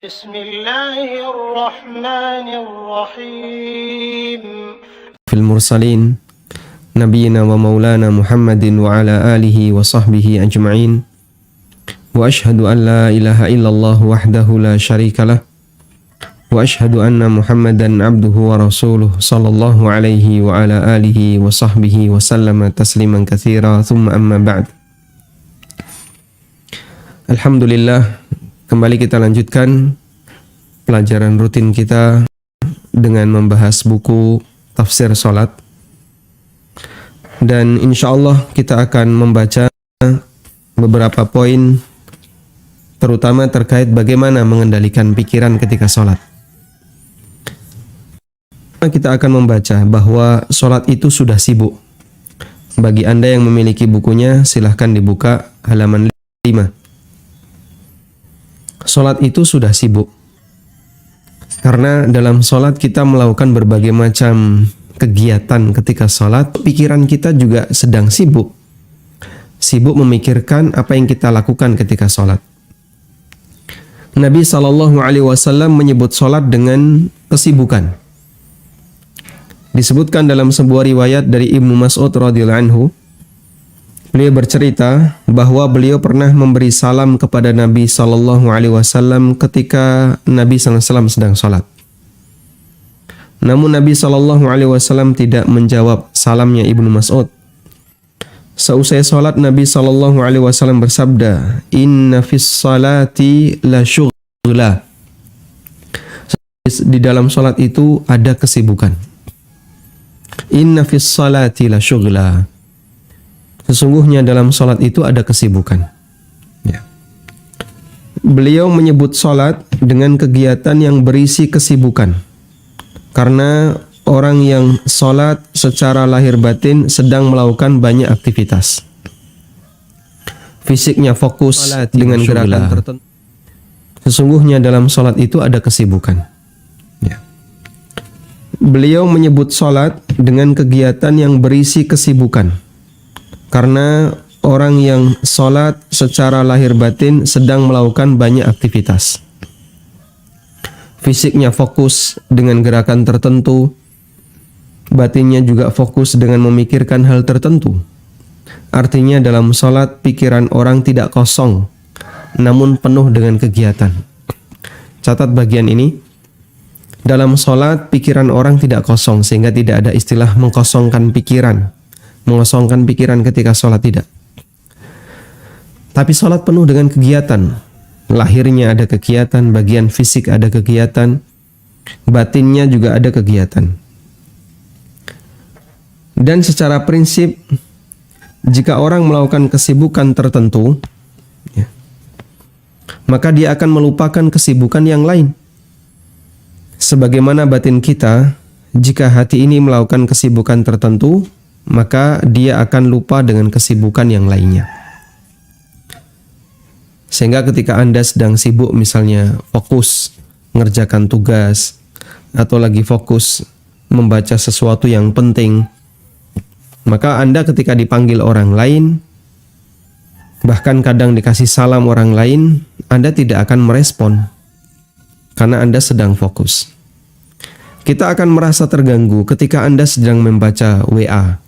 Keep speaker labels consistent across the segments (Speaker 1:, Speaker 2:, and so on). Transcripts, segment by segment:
Speaker 1: بسم الله الرحمن الرحيم
Speaker 2: في المرسلين نبينا ومولانا محمد وعلى آله وصحبه أجمعين وأشهد أن لا إله إلا الله وحده لا شريك له وأشهد أن محمدا عبده ورسوله صلى الله عليه وعلى آله وصحبه وسلم تسليما كثيرا ثم أما بعد. Alhamdulillah, kembali kita lanjutkan pelajaran rutin kita dengan membahas buku tafsir salat. Dan insya Allah kita akan membaca beberapa poin terutama terkait bagaimana mengendalikan pikiran ketika salat. Kita akan membaca bahwa salat itu sudah sibuk. Bagi Anda yang memiliki bukunya, silahkan dibuka halaman 5. Salat itu sudah sibuk. Karena dalam salat kita melakukan berbagai macam kegiatan ketika salat, pikiran kita juga sedang sibuk. Sibuk memikirkan apa yang kita lakukan ketika salat. Nabi SAW menyebut salat dengan kesibukan. Disebutkan dalam sebuah riwayat dari Ibnu Mas'ud radhiyallahu anhu, beliau bercerita bahwa beliau pernah memberi salam kepada Nabi SAW ketika Nabi SAW sedang salat. Namun Nabi SAW tidak menjawab salamnya Ibnu Mas'ud. Seusai salat, Nabi SAW bersabda, "Inna fis salati la syughla." Di dalam salat itu ada kesibukan. Inna fis salati la syughla. Sesungguhnya dalam salat itu ada kesibukan. Ya. Beliau menyebut salat dengan kegiatan yang berisi kesibukan. Karena orang yang salat secara lahir batin sedang melakukan banyak aktivitas. Fisiknya fokus dengan gerakan tertentu. Sesungguhnya dalam salat itu ada kesibukan. Ya. Beliau menyebut salat dengan kegiatan yang berisi kesibukan. Karena orang yang salat secara lahir batin sedang melakukan banyak aktivitas. Fisiknya fokus dengan gerakan tertentu, batinnya juga fokus dengan memikirkan hal tertentu. Artinya dalam salat pikiran orang tidak kosong, namun penuh dengan kegiatan. Catat bagian ini. Dalam salat pikiran orang tidak kosong, sehingga tidak ada istilah mengkosongkan pikiran. Mengosongkan pikiran ketika sholat, tidak. Tapi sholat penuh dengan kegiatan. Lahirnya ada kegiatan, bagian fisik ada kegiatan, batinnya juga ada kegiatan. Dan secara prinsip, jika orang melakukan kesibukan tertentu, ya, maka dia akan melupakan kesibukan yang lain. Sebagaimana batin kita, jika hati ini melakukan kesibukan tertentu, maka dia akan lupa dengan kesibukan yang lainnya. Sehingga ketika Anda sedang sibuk, misalnya fokus mengerjakan tugas, atau lagi fokus membaca sesuatu yang penting, maka Anda ketika dipanggil orang lain, bahkan kadang dikasih salam orang lain, Anda tidak akan merespon, karena Anda sedang fokus. Kita akan merasa terganggu ketika Anda sedang membaca WA,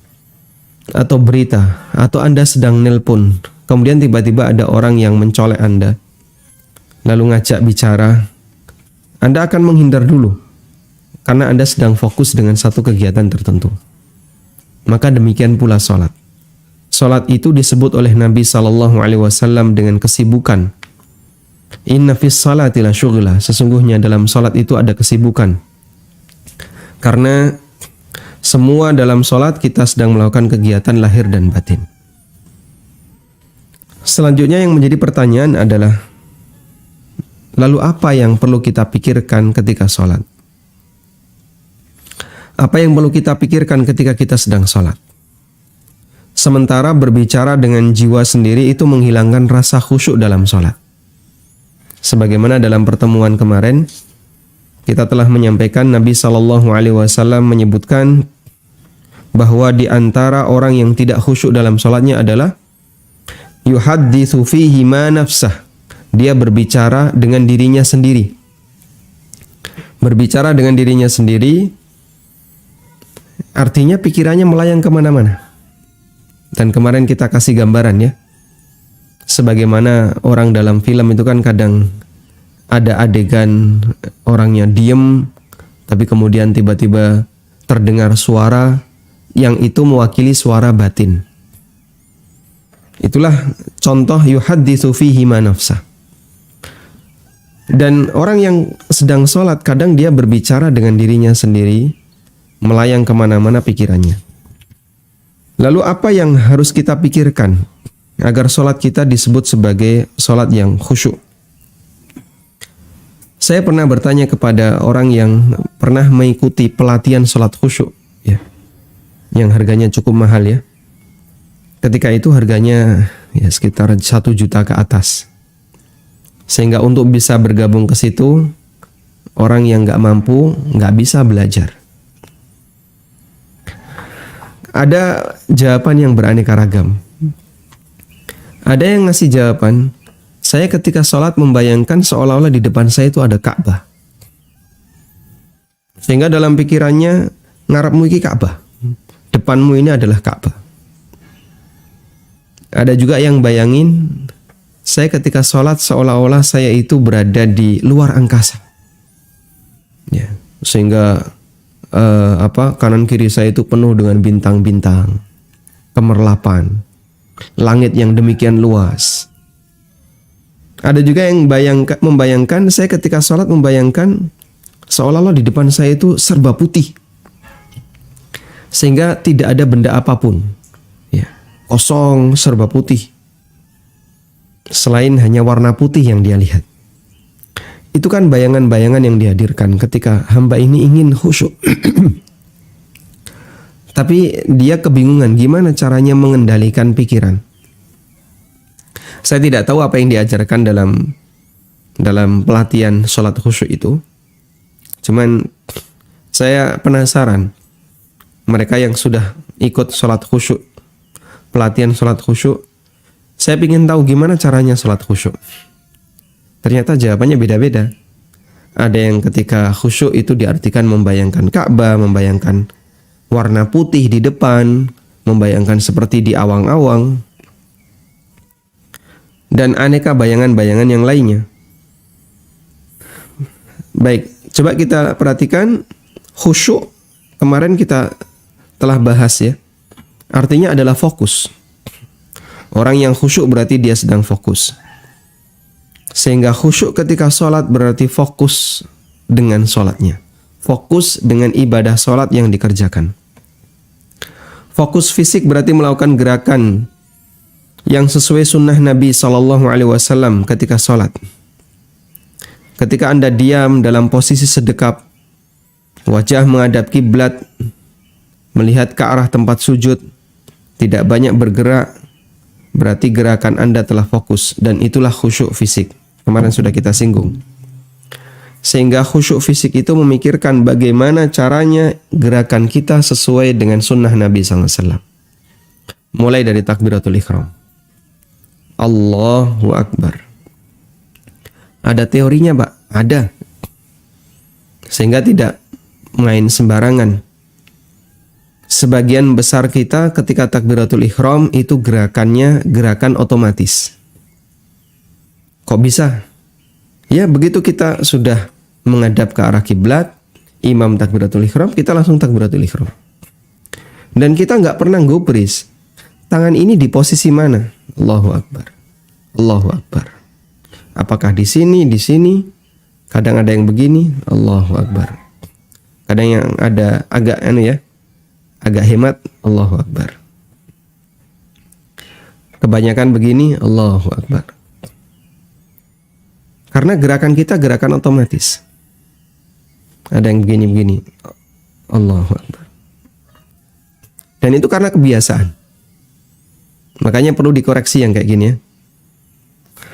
Speaker 2: atau berita, atau Anda sedang nelpon, kemudian tiba-tiba ada orang yang mencolek Anda, lalu ngajak bicara. Anda akan menghindar dulu, karena Anda sedang fokus dengan satu kegiatan tertentu. Maka demikian pula salat. Salat itu disebut oleh Nabi SAW dengan kesibukan. Inna fis salati la syughla. Sesungguhnya dalam salat itu ada kesibukan. Karena semua dalam sholat kita sedang melakukan kegiatan lahir dan batin. Selanjutnya yang menjadi pertanyaan adalah, lalu apa yang perlu kita pikirkan ketika sholat? Apa yang perlu kita pikirkan ketika kita sedang sholat? Sementara berbicara dengan jiwa sendiri itu menghilangkan rasa khusyuk dalam sholat. Sebagaimana dalam pertemuan kemarin, kita telah menyampaikan Nabi SAW menyebutkan bahwa di antara orang yang tidak khusyuk dalam sholatnya adalah yuhadditsu fihi ma nafsah. Dia berbicara dengan dirinya sendiri. Berbicara dengan dirinya sendiri, artinya pikirannya melayang kemana-mana. Dan kemarin kita kasih gambaran ya, sebagaimana orang dalam film itu kan kadang ada adegan orangnya diem, tapi kemudian tiba-tiba terdengar suara yang itu mewakili suara batin. Itulah contoh yuhadditsu fihi ma nafsah. Dan orang yang sedang sholat kadang dia berbicara dengan dirinya sendiri, melayang kemana-mana pikirannya. Lalu apa yang harus kita pikirkan agar sholat kita disebut sebagai sholat yang khusyuk? Saya pernah bertanya kepada orang yang pernah mengikuti pelatihan sholat khusyuk, ya, yang harganya cukup mahal ya. Ketika itu harganya ya sekitar 1 juta ke atas. Sehingga untuk bisa bergabung ke situ, orang yang nggak mampu nggak bisa belajar. Ada jawaban yang beraneka ragam. Ada yang ngasih jawaban, saya ketika sholat membayangkan seolah-olah di depan saya itu ada Ka'bah. Sehingga dalam pikirannya, ngarepmu iki Ka'bah. Depanmu ini adalah Ka'bah. Ada juga yang bayangin, saya ketika sholat seolah-olah saya itu berada di luar angkasa. Ya, sehingga kanan kiri saya itu penuh dengan bintang-bintang, kemerlapan, langit yang demikian luas. Ada juga yang membayangkan saya ketika sholat membayangkan seolah-olah di depan saya itu serba putih, sehingga tidak ada benda apapun, ya, kosong, serba putih, selain hanya warna putih yang dia lihat. Itu kan bayangan-bayangan yang dihadirkan ketika hamba ini ingin khusyuk. Tapi dia kebingungan gimana caranya mengendalikan pikiran. Saya tidak tahu apa yang diajarkan dalam pelatihan sholat khusyuk itu. Cuman saya penasaran, mereka yang sudah ikut sholat khusyuk, pelatihan sholat khusyuk, saya ingin tahu gimana caranya sholat khusyuk. Ternyata jawabannya beda-beda. Ada yang ketika khusyuk itu diartikan membayangkan Ka'bah, membayangkan warna putih di depan, membayangkan seperti di awang-awang, dan aneka bayangan-bayangan yang lainnya. Baik, coba kita perhatikan khusyuk. Kemarin kita telah bahas ya. Artinya adalah fokus. Orang yang khusyuk berarti dia sedang fokus. Sehingga khusyuk ketika sholat berarti fokus dengan sholatnya. Fokus dengan ibadah sholat yang dikerjakan. Fokus fisik berarti melakukan gerakan yang sesuai sunnah Nabi SAW ketika sholat. Ketika Anda diam dalam posisi sedekap, wajah menghadap kiblat, melihat ke arah tempat sujud, tidak banyak bergerak, berarti gerakan Anda telah fokus, dan itulah khusyuk fisik. Kemarin sudah kita singgung. Sehingga khusyuk fisik itu memikirkan bagaimana caranya gerakan kita sesuai dengan sunnah Nabi SAW. Mulai dari takbiratul ihram. Allahu Akbar. Ada teorinya, Pak? Ada. Sehingga tidak main sembarangan. Sebagian besar kita ketika takbiratul ihram itu gerakannya gerakan otomatis. Kok bisa? Ya, begitu kita sudah menghadap ke arah kiblat, imam takbiratul ihram, kita langsung takbiratul ihram. Dan kita nggak pernah gubris. Tangan ini di posisi mana? Allahu Akbar. Allahu Akbar. Apakah di sini, di sini? Kadang ada yang begini, Allahu Akbar. Kadang yang ada agak agak hemat, Allahu Akbar. Kebanyakan begini, Allahu Akbar. Karena gerakan kita gerakan otomatis. Ada yang begini-begini, Allahu Akbar. Dan itu karena kebiasaan. Makanya perlu dikoreksi yang kayak gini ya.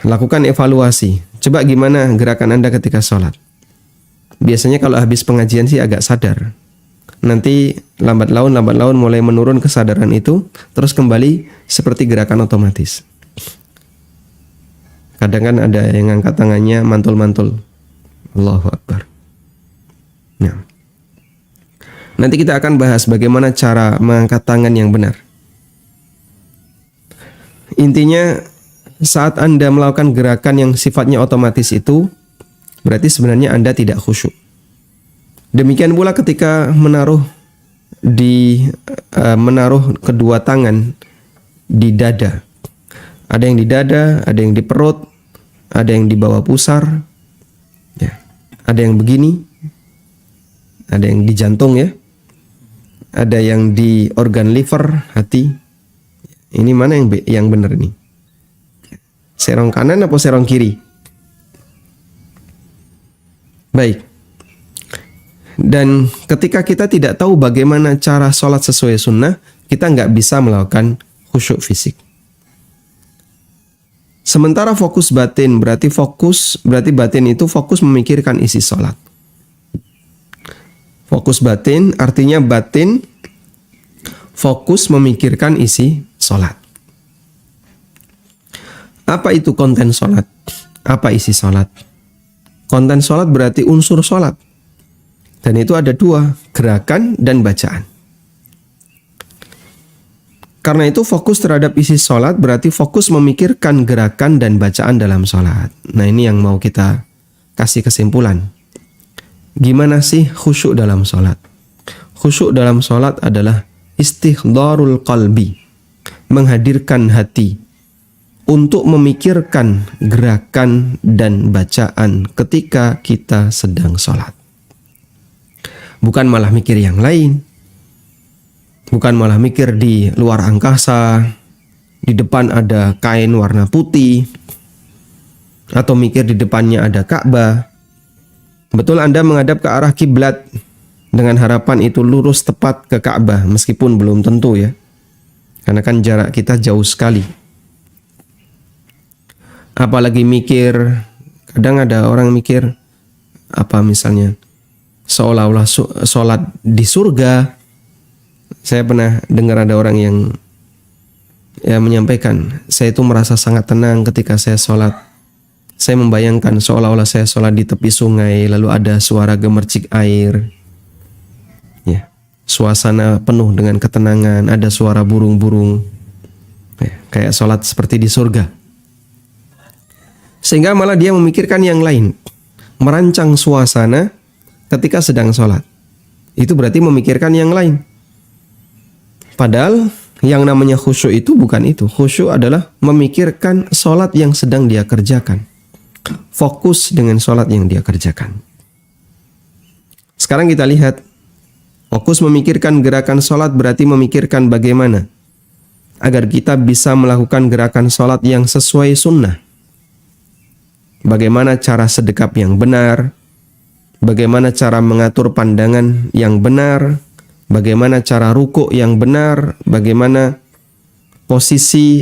Speaker 2: Lakukan evaluasi. Coba gimana gerakan Anda ketika sholat. Biasanya kalau habis pengajian sih agak sadar. Nanti lambat laun mulai menurun kesadaran itu, terus kembali seperti gerakan otomatis. Kadang kan ada yang angkat tangannya mantul-mantul. Allahu Akbar. Nah, nanti kita akan bahas bagaimana cara mengangkat tangan yang benar. Intinya, saat Anda melakukan gerakan yang sifatnya otomatis itu, berarti sebenarnya Anda tidak khusyuk. Demikian pula ketika menaruh kedua tangan di dada. Ada yang di dada, ada yang di perut, ada yang di bawah pusar, ya. Ada yang begini, ada yang di jantung ya, ada yang di organ liver, hati. Ini mana yang benar ini? Serong kanan atau serong kiri? Baik. Dan ketika kita tidak tahu bagaimana cara sholat sesuai sunnah, kita nggak bisa melakukan khusyuk fisik. Sementara fokus batin berarti batin itu fokus memikirkan isi sholat. Fokus batin artinya batin fokus memikirkan isi sholat. Apa itu konten sholat? Apa isi sholat? Konten sholat berarti unsur sholat. Dan itu ada dua, gerakan dan bacaan. Karena itu fokus terhadap isi sholat berarti fokus memikirkan gerakan dan bacaan dalam sholat. Nah, ini yang mau kita kasih kesimpulan. Gimana sih khusyuk dalam sholat? Khusyuk dalam sholat adalah istihdharul qalbi, menghadirkan hati untuk memikirkan gerakan dan bacaan ketika kita sedang sholat. Bukan malah mikir yang lain. Bukan malah mikir di luar angkasa, di depan ada kain warna putih, atau mikir di depannya ada Ka'bah. Betul Anda menghadap ke arah kiblat dengan harapan itu lurus tepat ke Ka'bah, meskipun belum tentu ya. Karena kan jarak kita jauh sekali. Apalagi mikir, kadang ada orang mikir, apa misalnya, seolah-olah sholat di surga. Saya pernah dengar ada orang yang menyampaikan, saya itu merasa sangat tenang ketika saya sholat. Saya membayangkan seolah-olah saya sholat di tepi sungai, lalu ada suara gemercik air. Ya, suasana penuh dengan ketenangan, ada suara burung-burung. Ya, kayak sholat seperti di surga. Sehingga malah dia memikirkan yang lain, merancang suasana ketika sedang sholat. Itu berarti memikirkan yang lain. Padahal yang namanya khusyuk itu bukan itu. Khusyuk adalah memikirkan sholat yang sedang dia kerjakan. Fokus dengan sholat yang dia kerjakan. Sekarang kita lihat. Fokus memikirkan gerakan sholat berarti memikirkan bagaimana agar kita bisa melakukan gerakan sholat yang sesuai sunnah. Bagaimana cara sedekap yang benar. Bagaimana cara mengatur pandangan yang benar. Bagaimana cara rukuk yang benar, bagaimana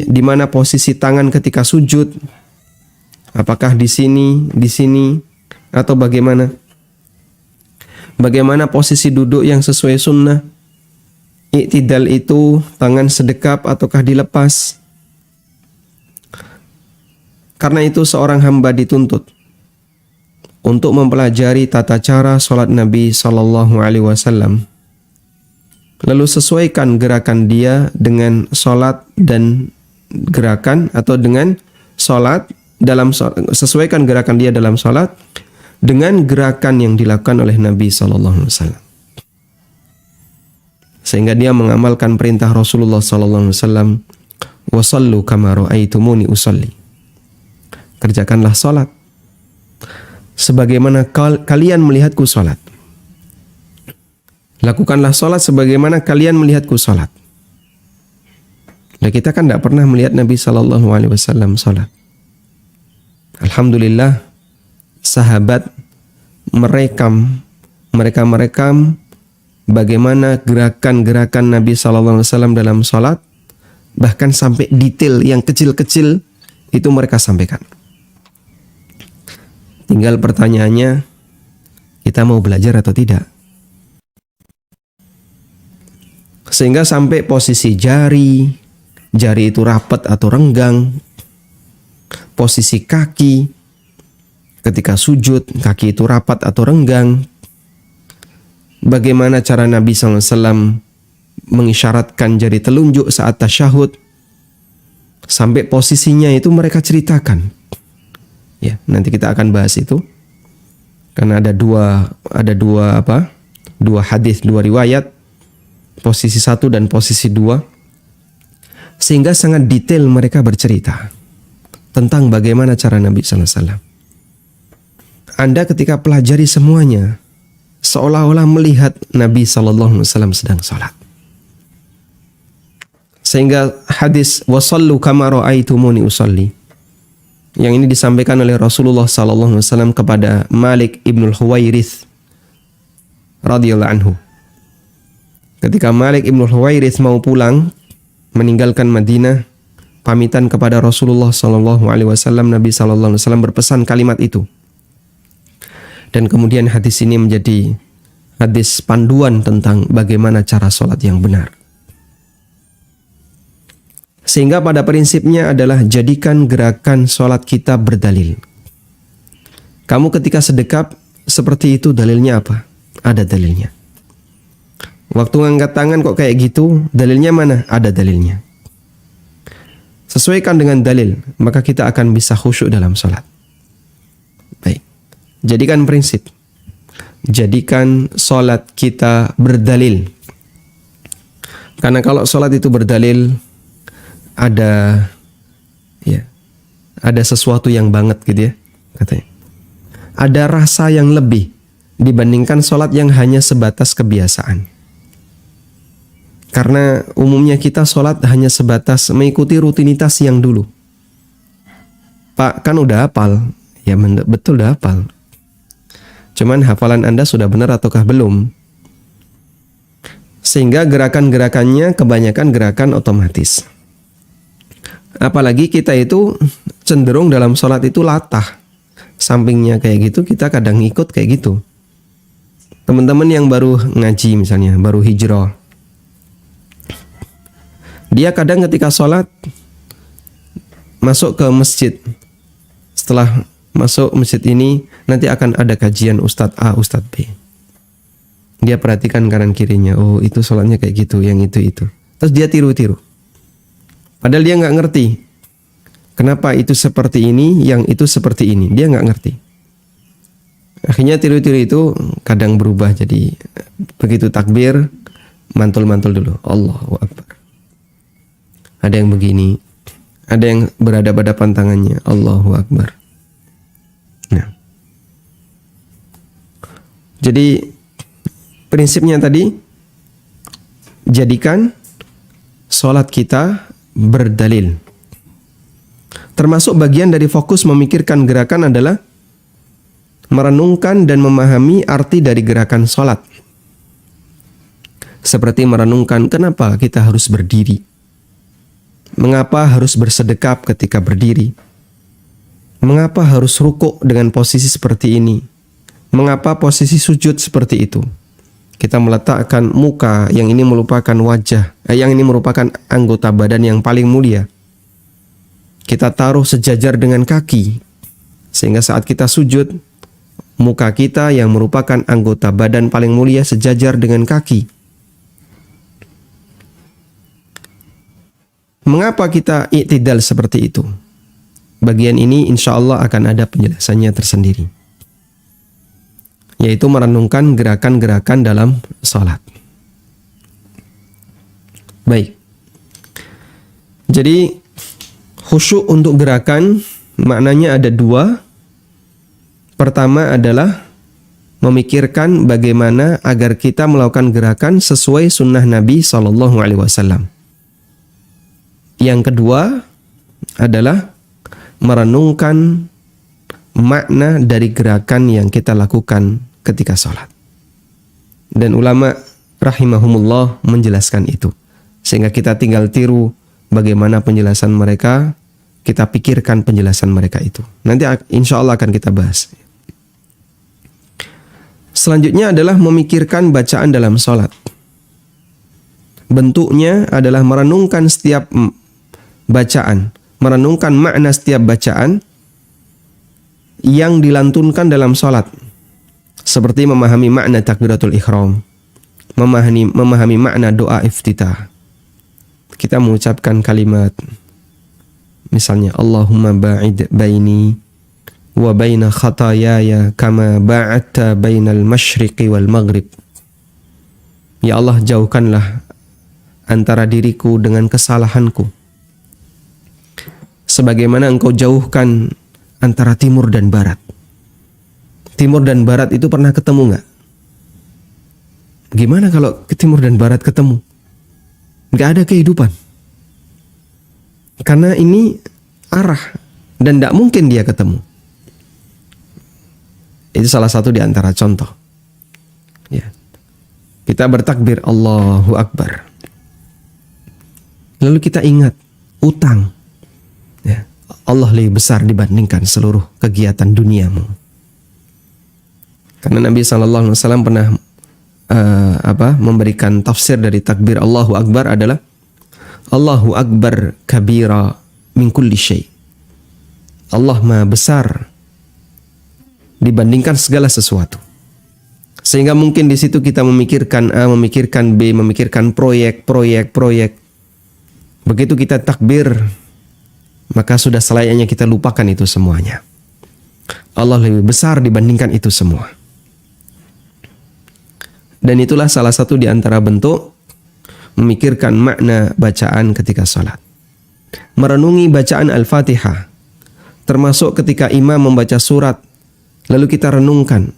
Speaker 2: di mana posisi tangan ketika sujud, apakah di sini, atau bagaimana? Bagaimana posisi duduk yang sesuai sunnah? Iktidal itu tangan sedekap ataukah dilepas? Karena itu seorang hamba dituntut untuk mempelajari tata cara sholat Nabi SAW. Lalu sesuaikan gerakan dia dengan sholat dan gerakan atau dengan sholat dalam sesuaikan gerakan dia dalam sholat dengan gerakan yang dilakukan oleh Nabi SAW. Sehingga dia mengamalkan perintah Rasulullah SAW, wasallu kama ra'aitumuni usalli. Kerjakanlah sholat sebagaimana kalian melihatku sholat. Lakukanlah sholat sebagaimana kalian melihatku sholat. Nah, kita kan tidak pernah melihat Nabi SAW sholat. Alhamdulillah, sahabat merekam bagaimana gerakan-gerakan Nabi SAW dalam sholat, bahkan sampai detail yang kecil-kecil itu mereka sampaikan. Tinggal pertanyaannya, kita mau belajar atau tidak? Sehingga sampai posisi jari itu rapat atau renggang, posisi kaki ketika sujud, kaki itu rapat atau renggang, bagaimana cara Nabi SAW mengisyaratkan jari telunjuk saat tasyahud, sampai posisinya itu mereka ceritakan. Ya, nanti kita akan bahas itu. Karena ada dua hadis, dua riwayat, posisi 1 dan posisi 2, sehingga sangat detail mereka bercerita tentang bagaimana cara Nabi SAW. Anda ketika pelajari semuanya, seolah-olah melihat Nabi SAW sedang sholat. Sehingga hadis wasallu kama ra'aitumuni usalli, yang ini disampaikan oleh Rasulullah SAW kepada Malik ibnul Huwairith radhiyallahu anhu. Ketika Malik ibnul Huwairith mau pulang meninggalkan Madinah, pamitan kepada Rasulullah SAW, Nabi SAW berpesan kalimat itu. Dan kemudian hadis ini menjadi hadis panduan tentang bagaimana cara sholat yang benar. Sehingga pada prinsipnya adalah jadikan gerakan sholat kita berdalil. Kamu ketika sedekap seperti itu, dalilnya apa? Ada dalilnya. Waktu ngangkat tangan kok kayak gitu, dalilnya mana? Ada dalilnya. Sesuaikan dengan dalil, maka kita akan bisa khusyuk dalam sholat. Baik. Jadikan prinsip. Jadikan sholat kita berdalil. Karena kalau sholat itu berdalil, ada sesuatu yang banget gitu ya, katanya. Ada rasa yang lebih dibandingkan sholat yang hanya sebatas kebiasaan. Karena umumnya kita sholat hanya sebatas mengikuti rutinitas yang dulu. Pak, kan udah hafal. Ya betul udah hafal. Cuman hafalan Anda sudah benar ataukah belum? Sehingga gerakan-gerakannya kebanyakan gerakan otomatis. Apalagi kita itu cenderung dalam sholat itu latah. Sampingnya kayak gitu, kita kadang ikut kayak gitu. Teman-teman yang baru ngaji misalnya, baru hijrah, dia kadang ketika sholat masuk ke masjid, setelah masuk masjid ini nanti akan ada kajian Ustadz A, Ustadz B. Dia perhatikan kanan kirinya, oh itu sholatnya kayak gitu, yang itu. Terus dia tiru-tiru. Padahal dia nggak ngerti kenapa itu seperti ini, yang itu seperti ini. Dia nggak ngerti. Akhirnya tiru-tiru itu kadang berubah jadi begitu takbir, mantul-mantul dulu. Allahu Akbar. Ada yang begini, ada yang berhadapan-hadapan tangannya. Allahu Akbar. Nah, jadi prinsipnya tadi, jadikan sholat kita berdalil. Termasuk bagian dari fokus memikirkan gerakan adalah merenungkan dan memahami arti dari gerakan sholat. Seperti merenungkan kenapa kita harus berdiri, mengapa harus bersedekap ketika berdiri, mengapa harus rukuk dengan posisi seperti ini, mengapa posisi sujud seperti itu. Kita meletakkan muka, yang ini merupakan wajah, yang ini merupakan anggota badan yang paling mulia. Kita taruh sejajar dengan kaki, sehingga saat kita sujud, muka kita yang merupakan anggota badan paling mulia sejajar dengan kaki. Mengapa kita i'tidal seperti itu? Bagian ini insya Allah akan ada penjelasannya tersendiri, yaitu merenungkan gerakan-gerakan dalam sholat. Baik. Jadi khusyuk untuk gerakan maknanya ada dua. Pertama adalah memikirkan bagaimana agar kita melakukan gerakan sesuai sunnah Nabi SAW. Yang kedua adalah merenungkan makna dari gerakan yang kita lakukan ketika sholat. Dan ulama rahimahumullah menjelaskan itu. Sehingga kita tinggal tiru bagaimana penjelasan mereka, kita pikirkan penjelasan mereka itu. Nanti insya Allah akan kita bahas. Selanjutnya adalah memikirkan bacaan dalam sholat. Bentuknya adalah merenungkan setiap bacaan, merenungkan makna setiap bacaan yang dilantunkan dalam sholat. Seperti memahami makna takbiratul ihram, memahami makna doa iftitah, kita mengucapkan kalimat misalnya Allahumma ba'id baini wa baina khatayaya kama ba'adta bainal masyriqi wal maghrib. Ya Allah, jauhkanlah antara diriku dengan kesalahanku sebagaimana engkau jauhkan antara timur dan barat. Timur dan barat itu pernah ketemu nggak? Gimana kalau ke timur dan barat ketemu? Nggak ada kehidupan. Karena ini arah dan nggak mungkin dia ketemu. Itu salah satu di antara contoh. Ya. Kita bertakbir Allahu Akbar. Lalu kita ingat utang. Ya. Allah lebih besar dibandingkan seluruh kegiatan duniamu. Karena Nabi SAW pernah memberikan tafsir dari takbir Allahu Akbar adalah Allahu Akbar kabira min kulli syai. Allah Maha besar dibandingkan segala sesuatu. Sehingga mungkin di situ kita memikirkan A, memikirkan B, memikirkan proyek. Begitu kita takbir, maka sudah selayaknya kita lupakan itu semuanya. Allah lebih besar dibandingkan itu semua. Dan itulah salah satu di antara bentuk memikirkan makna bacaan ketika salat. Merenungi bacaan Al-Fatihah, termasuk ketika imam membaca surat, lalu kita renungkan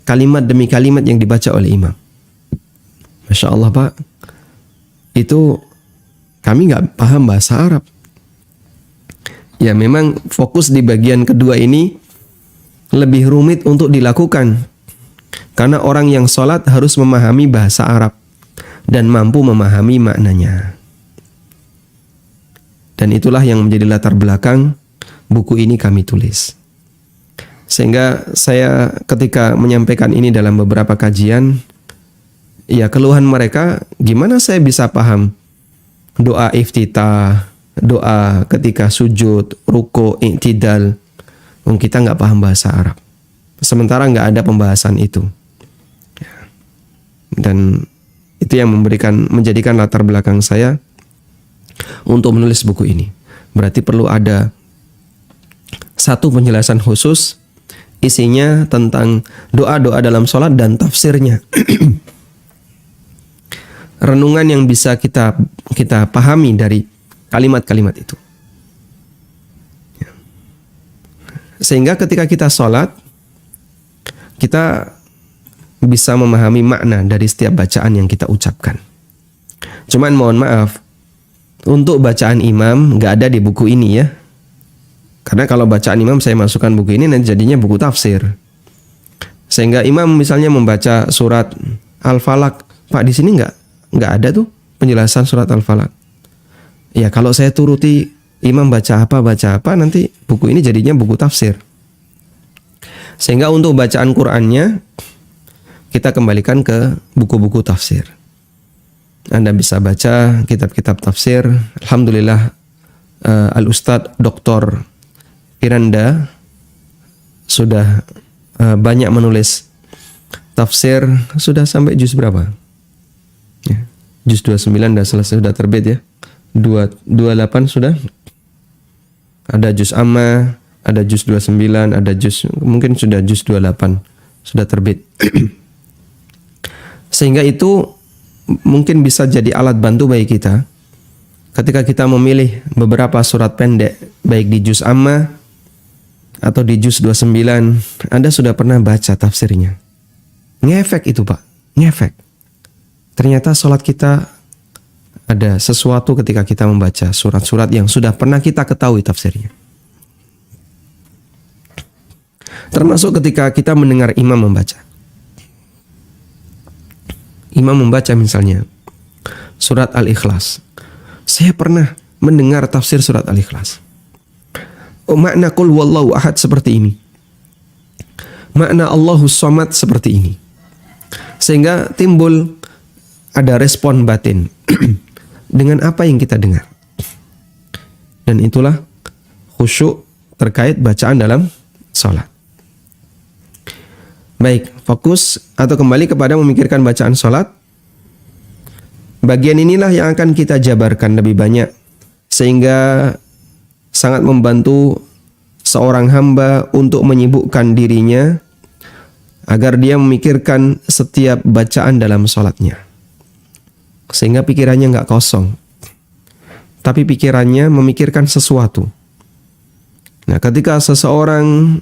Speaker 2: kalimat demi kalimat yang dibaca oleh imam. Masya Allah Pak, itu kami nggak paham bahasa Arab. Ya memang fokus di bagian kedua ini lebih rumit untuk dilakukan. Karena orang yang sholat harus memahami bahasa Arab dan mampu memahami maknanya. Dan itulah yang menjadi latar belakang buku ini kami tulis. Sehingga saya ketika menyampaikan ini dalam beberapa kajian, ya keluhan mereka, gimana saya bisa paham doa iftitah, doa ketika sujud, ruku, i'tidal, kita nggak paham bahasa Arab. Sementara nggak ada pembahasan itu. Dan itu yang menjadikan latar belakang saya untuk menulis buku ini. Berarti perlu ada satu penjelasan khusus, isinya tentang doa-doa dalam sholat dan tafsirnya. Renungan yang bisa kita pahami dari kalimat-kalimat itu. Sehingga ketika kita sholat, kita bisa memahami makna dari setiap bacaan yang kita ucapkan. Cuman mohon maaf, untuk bacaan imam nggak ada di buku ini ya. Karena kalau bacaan imam saya masukkan buku ini nanti jadinya buku tafsir. Sehingga imam misalnya membaca surat Al-Falaq, Pak di sini nggak ada tuh penjelasan surat Al-Falaq. Ya kalau saya turuti imam baca apa nanti buku ini jadinya buku tafsir. Sehingga untuk bacaan Qur'annya kita kembalikan ke buku-buku tafsir. Anda bisa baca kitab-kitab tafsir. Alhamdulillah Al-Ustadz Dr. Piranda sudah banyak menulis tafsir. Sudah sampai juz berapa? Ya, juz 29 sudah selesai, sudah terbit ya. 28 sudah. Ada juz amma, ada juz 29, ada juz mungkin sudah juz 28 sudah terbit. Sehingga itu mungkin bisa jadi alat bantu bagi kita ketika kita memilih beberapa surat pendek, baik di juz amma atau di juz 29, Anda sudah pernah baca tafsirnya. Ngefek itu Pak, ngefek. Ternyata sholat kita ada sesuatu ketika kita membaca surat-surat yang sudah pernah kita ketahui tafsirnya. Termasuk ketika kita mendengar imam membaca. Imam membaca misalnya surat Al-Ikhlas. Saya pernah mendengar tafsir surat Al-Ikhlas. Oh, makna qul wallahu ahad seperti ini. Makna Allahus Samad seperti ini. Sehingga timbul ada respon batin dengan apa yang kita dengar. Dan itulah khusyuk terkait bacaan dalam sholat. Baik, fokus atau kembali kepada memikirkan bacaan sholat. Bagian inilah yang akan kita jabarkan lebih banyak sehingga sangat membantu seorang hamba untuk menyibukkan dirinya agar dia memikirkan setiap bacaan dalam sholatnya. Sehingga pikirannya nggak kosong, tapi pikirannya memikirkan sesuatu. Nah, ketika seseorang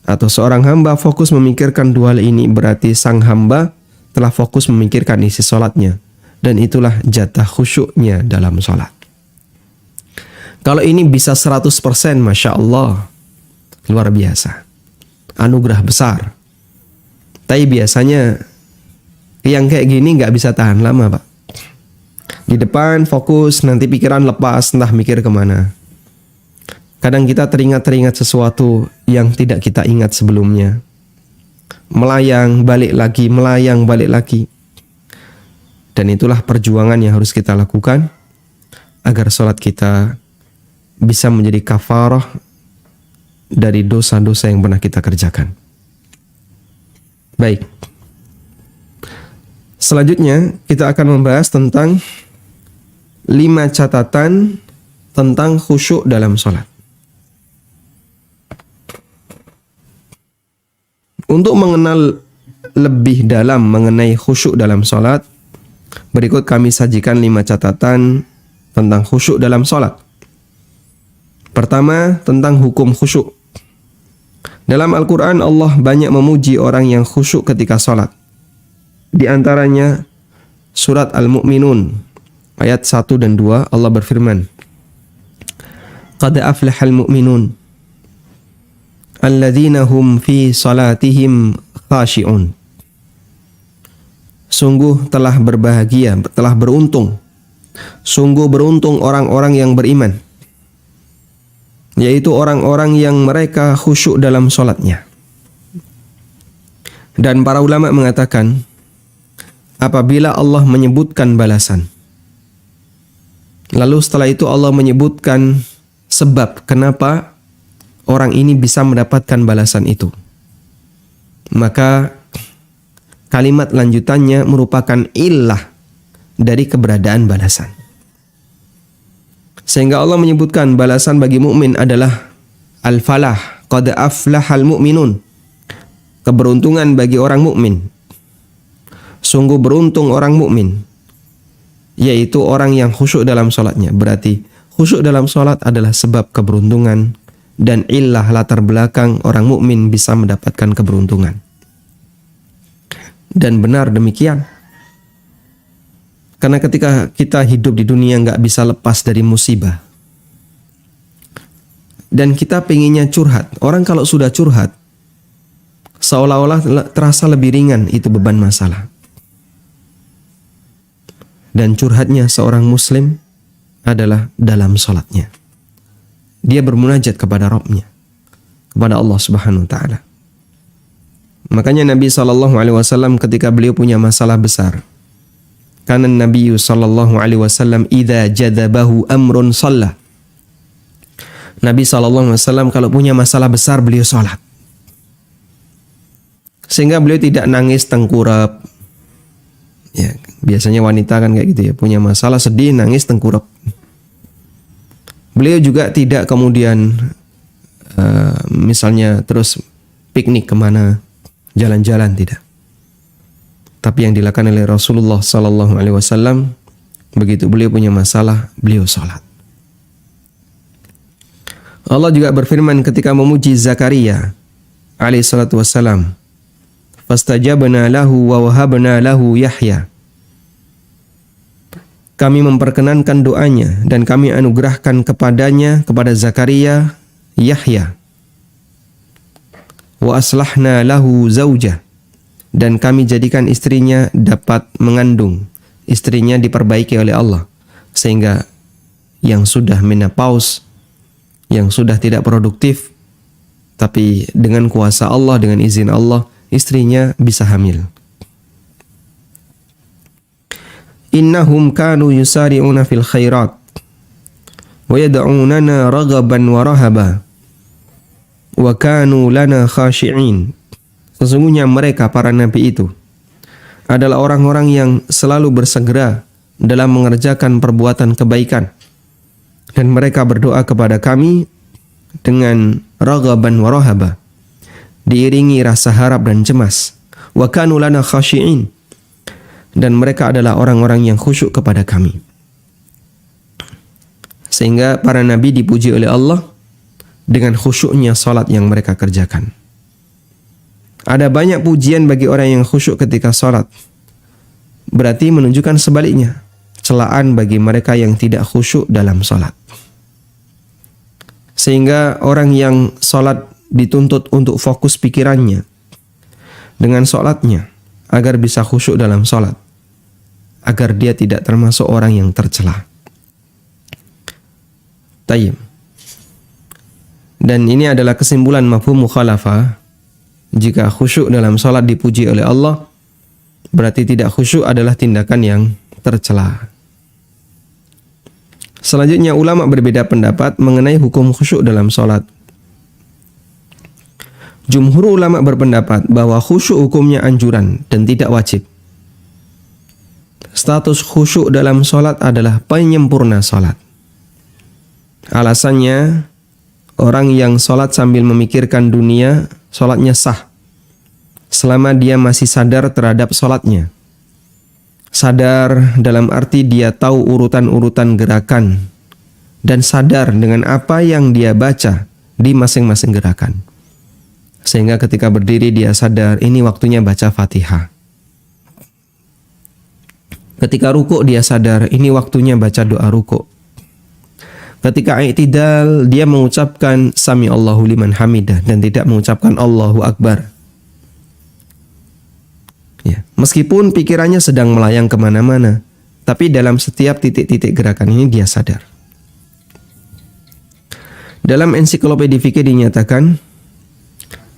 Speaker 2: atau seorang hamba fokus memikirkan dua hal ini, berarti sang hamba telah fokus memikirkan isi sholatnya. Dan itulah jatah khusyuknya dalam sholat. Kalau ini bisa 100%, Masya Allah, luar biasa. Anugerah besar. Tapi biasanya yang kayak gini nggak bisa tahan lama, Pak. Di depan fokus, nanti pikiran lepas, entah mikir kemana. Kadang kita teringat sesuatu yang tidak kita ingat sebelumnya. Melayang, balik lagi, melayang, balik lagi. Dan itulah perjuangan yang harus kita lakukan agar sholat kita bisa menjadi kafarah dari dosa-dosa yang pernah kita kerjakan. Baik. Selanjutnya kita akan membahas tentang 5 catatan tentang khusyuk dalam sholat. Untuk mengenal lebih dalam mengenai khusyuk dalam sholat, berikut kami sajikan 5 catatan tentang khusyuk dalam sholat. Pertama, tentang hukum khusyuk. Dalam Al-Quran, Allah banyak memuji orang yang khusyuk ketika sholat. Di antaranya, surat Al-Mu'minun, ayat 1 dan 2, Allah berfirman, Qad aflahal mu'minun, alladzina hum fi salatihim khashi'un. Sungguh telah berbahagia, telah beruntung. Sungguh beruntung orang-orang yang beriman, yaitu orang-orang yang mereka khusyuk dalam sholatnya. Dan para ulama mengatakan, apabila Allah menyebutkan balasan, lalu setelah itu Allah menyebutkan sebab kenapa orang ini bisa mendapatkan balasan itu, maka kalimat lanjutannya merupakan illah dari keberadaan balasan. Sehingga Allah menyebutkan balasan bagi mukmin adalah al-falah, qad aflahal mu'minun. Keberuntungan bagi orang mukmin. Sungguh beruntung orang mukmin, yaitu orang yang khusyuk dalam sholatnya. Berarti khusyuk dalam sholat adalah sebab keberuntungan dan illah latar belakang orang mukmin bisa mendapatkan keberuntungan. Dan benar demikian. Karena ketika kita hidup di dunia nggak bisa lepas dari musibah. Dan kita pengennya curhat. Orang kalau sudah curhat, seolah-olah terasa lebih ringan itu beban masalah. Dan curhatnya seorang muslim adalah dalam sholatnya. Dia bermunajat kepada Rabbnya, kepada Allah Subhanahu wa Ta'ala. Makanya Nabi SAW ketika beliau punya masalah besar, karena Nabi SAW idza jadabahu amrun shalla. Nabi SAW kalau punya masalah besar beliau sholat. Sehingga beliau tidak nangis tengkurap. Ya, biasanya wanita kan kayak gitu ya, punya masalah sedih nangis tengkurap. Beliau juga tidak kemudian misalnya terus piknik kemana, jalan-jalan, tidak. Tapi yang dilakukan oleh Rasulullah SAW, begitu beliau punya masalah, beliau sholat. Allah juga berfirman ketika memuji Zakaria alaihissalatu wassalam, fastajabna lahu wa wahabna lahu Yahya. Kami memperkenankan doanya dan kami anugerahkan kepadanya, kepada Zakaria, Yahya. Wa aslahna lahu zaujah. Dan kami jadikan istrinya dapat mengandung. Istrinya diperbaiki oleh Allah. Sehingga yang sudah menopause, yang sudah tidak produktif, tapi dengan kuasa Allah, dengan izin Allah, istrinya bisa hamil. Innahum kanu yusari'una fil khairat wa yad'unana raghaban wa rahaba wa kanu lana khashi'in. Sesungguhnya mereka para nabi itu adalah orang-orang yang selalu bersegera dalam mengerjakan perbuatan kebaikan, dan mereka berdoa kepada kami dengan raghaban wa rahaba, diiringi rasa harap dan cemas. Wa kanu lana khashi'in, dan mereka adalah orang-orang yang khusyuk kepada kami. Sehingga para nabi dipuji oleh Allah dengan khusyuknya salat yang mereka kerjakan. Ada banyak pujian bagi orang yang khusyuk ketika salat. Berarti menunjukkan sebaliknya, celaan bagi mereka yang tidak khusyuk dalam salat. Sehingga orang yang salat dituntut untuk fokus pikirannya dengan salatnya agar bisa khusyuk dalam salat, agar dia tidak termasuk orang yang tercela. Tayyib. Dan ini adalah kesimpulan mafhum mukhalafah. Jika khusyuk dalam salat dipuji oleh Allah, berarti tidak khusyuk adalah tindakan yang tercela. Selanjutnya ulama berbeda pendapat mengenai hukum khusyuk dalam salat. Jumhur ulama berpendapat bahwa khusyuk hukumnya anjuran dan tidak wajib. Status khusyuk dalam salat adalah penyempurna salat. Alasannya, orang yang salat sambil memikirkan dunia, salatnya sah selama dia masih sadar terhadap salatnya. Sadar dalam arti dia tahu urutan-urutan gerakan dan sadar dengan apa yang dia baca di masing-masing gerakan. Sehingga ketika berdiri dia sadar ini waktunya baca Fatihah. Ketika rukuk dia sadar ini waktunya baca doa rukuk. Ketika i'tidal dia mengucapkan Sami Allahu liman hamidah dan tidak mengucapkan Allahu Akbar. Ya, meskipun pikirannya sedang melayang kemana-mana, tapi dalam setiap titik-titik gerakan ini dia sadar. Dalam ensiklopedia fikih dinyatakan,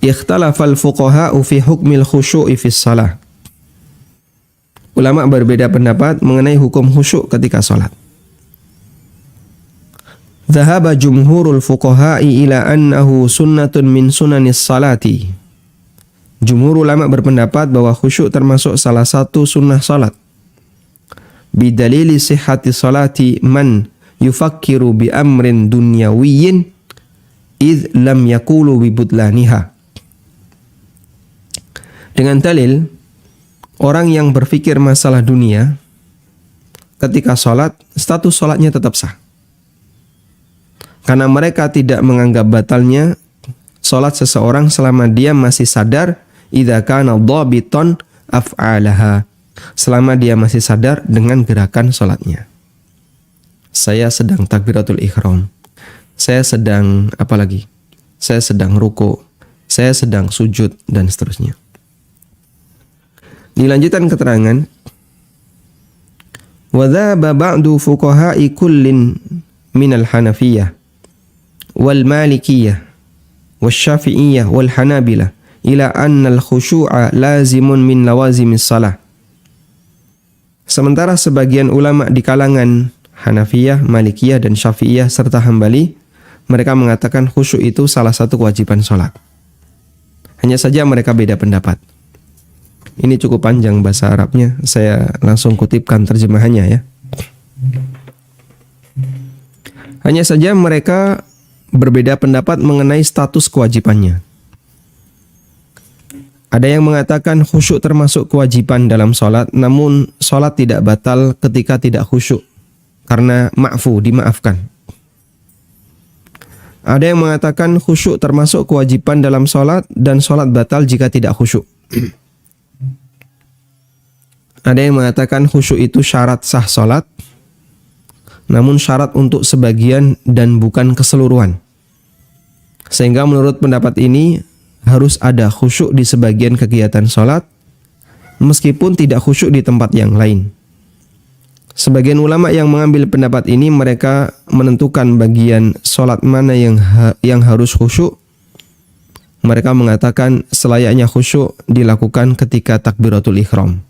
Speaker 2: ikhtalafal fuqaha'u fi hukmil khusyu'i fis shalah. Ulama berbeda pendapat mengenai hukum khusyuk ketika salat. Dhahaba jumhurul fuqaha'i ila annahu sunnatun min sunanis salati. Jumhur ulama berpendapat bahwa khusyuk termasuk salah satu sunnah salat. Bidalili sihhati salati man yufakkiru bi amrin dunyawiyyin idh lam yakulu bi butlaniha. Dengan dalil, orang yang berpikir masalah dunia ketika salat, status salatnya tetap sah. Karena mereka tidak menganggap batalnya salat seseorang selama dia masih sadar idza kana dhabitan af'alaha, selama dia masih sadar dengan gerakan salatnya. Saya sedang takbiratul ihram. Saya sedang apa lagi? Saya sedang ruku. Saya sedang sujud dan seterusnya. Dilanjutkan keterangan, wa dhaba ba'du fuqaha'i kullin minal Hanafiyah wal Malikiyah wal Syafi'iyah wal Hanabilah ila anna al-khusyu'a lazimun min lawazimis salah. Sementara sebagian ulama di kalangan Hanafiyah, Malikiyah dan Syafi'iyah serta Hambali, mereka mengatakan khusyuk itu salah satu kewajiban salat. Hanya saja mereka beda pendapat. Ini cukup panjang bahasa Arabnya, saya langsung kutipkan terjemahannya ya. Hanya saja mereka berbeda pendapat mengenai status kewajibannya. Ada yang mengatakan khusyuk termasuk kewajiban dalam sholat, namun sholat tidak batal ketika tidak khusyuk, karena ma'fu, dimaafkan. Ada yang mengatakan khusyuk termasuk kewajiban dalam sholat, dan sholat batal jika tidak khusyuk. Ada yang mengatakan khusyuk itu syarat sah sholat, namun syarat untuk sebagian dan bukan keseluruhan. Sehingga menurut pendapat ini harus ada khusyuk di sebagian kegiatan sholat, meskipun tidak khusyuk di tempat yang lain. Sebagian ulama yang mengambil pendapat ini, mereka menentukan bagian sholat mana yang harus khusyuk. Mereka mengatakan selayaknya khusyuk dilakukan ketika takbiratul ihram.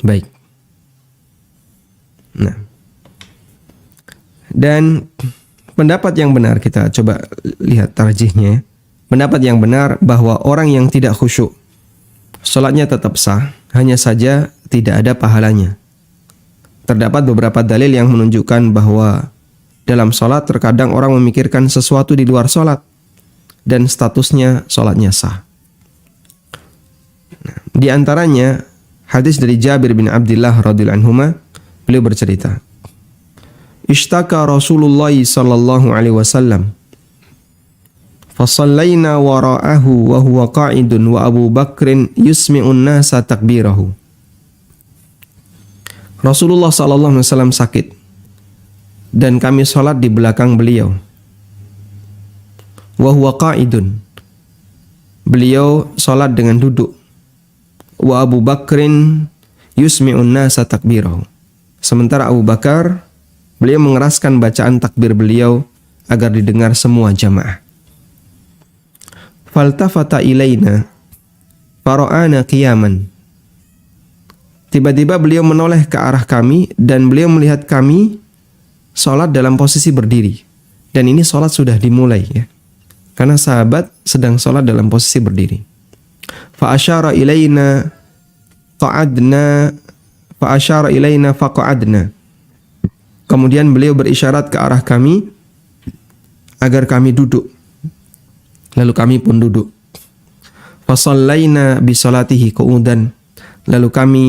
Speaker 2: Baik. Nah, dan pendapat yang benar, kita coba lihat tarjihnya. Pendapat yang benar bahwa orang yang tidak khusyuk Salatnya tetap sah, hanya saja tidak ada pahalanya. Terdapat beberapa dalil yang menunjukkan bahwa dalam salat terkadang orang memikirkan sesuatu di luar salat dan statusnya salatnya sah. Di antaranya hadis dari Jabir bin Abdullah radhiyallahu anhuma, beliau bercerita, "Ishtaka Rasulullah sallallahu alaihi wasallam fasallaina wara'ahu wa huwa qa'idun wa Abu Bakrin yusmi'un nasa takbirahu." Rasulullah sallallahu alaihi wasallam sakit dan kami salat di belakang beliau. Wa huwa qa'idun. Beliau salat dengan duduk. Wa Abu Bakrin yusmi'un nasa takbirahu. Sementara Abu Bakar, beliau mengeraskan bacaan takbir beliau agar didengar semua jamaah. Faltafata ilaina fara'ana qiyaman. Tiba-tiba beliau menoleh ke arah kami dan beliau melihat kami salat dalam posisi berdiri. Dan ini salat sudah dimulai ya. Karena sahabat sedang salat dalam posisi berdiri. Fa asyara ilaina faqa'adna. Kemudian beliau berisyarat ke arah kami agar kami duduk. Lalu kami pun duduk. Fasallaina bi salatihi qu'udan. Lalu kami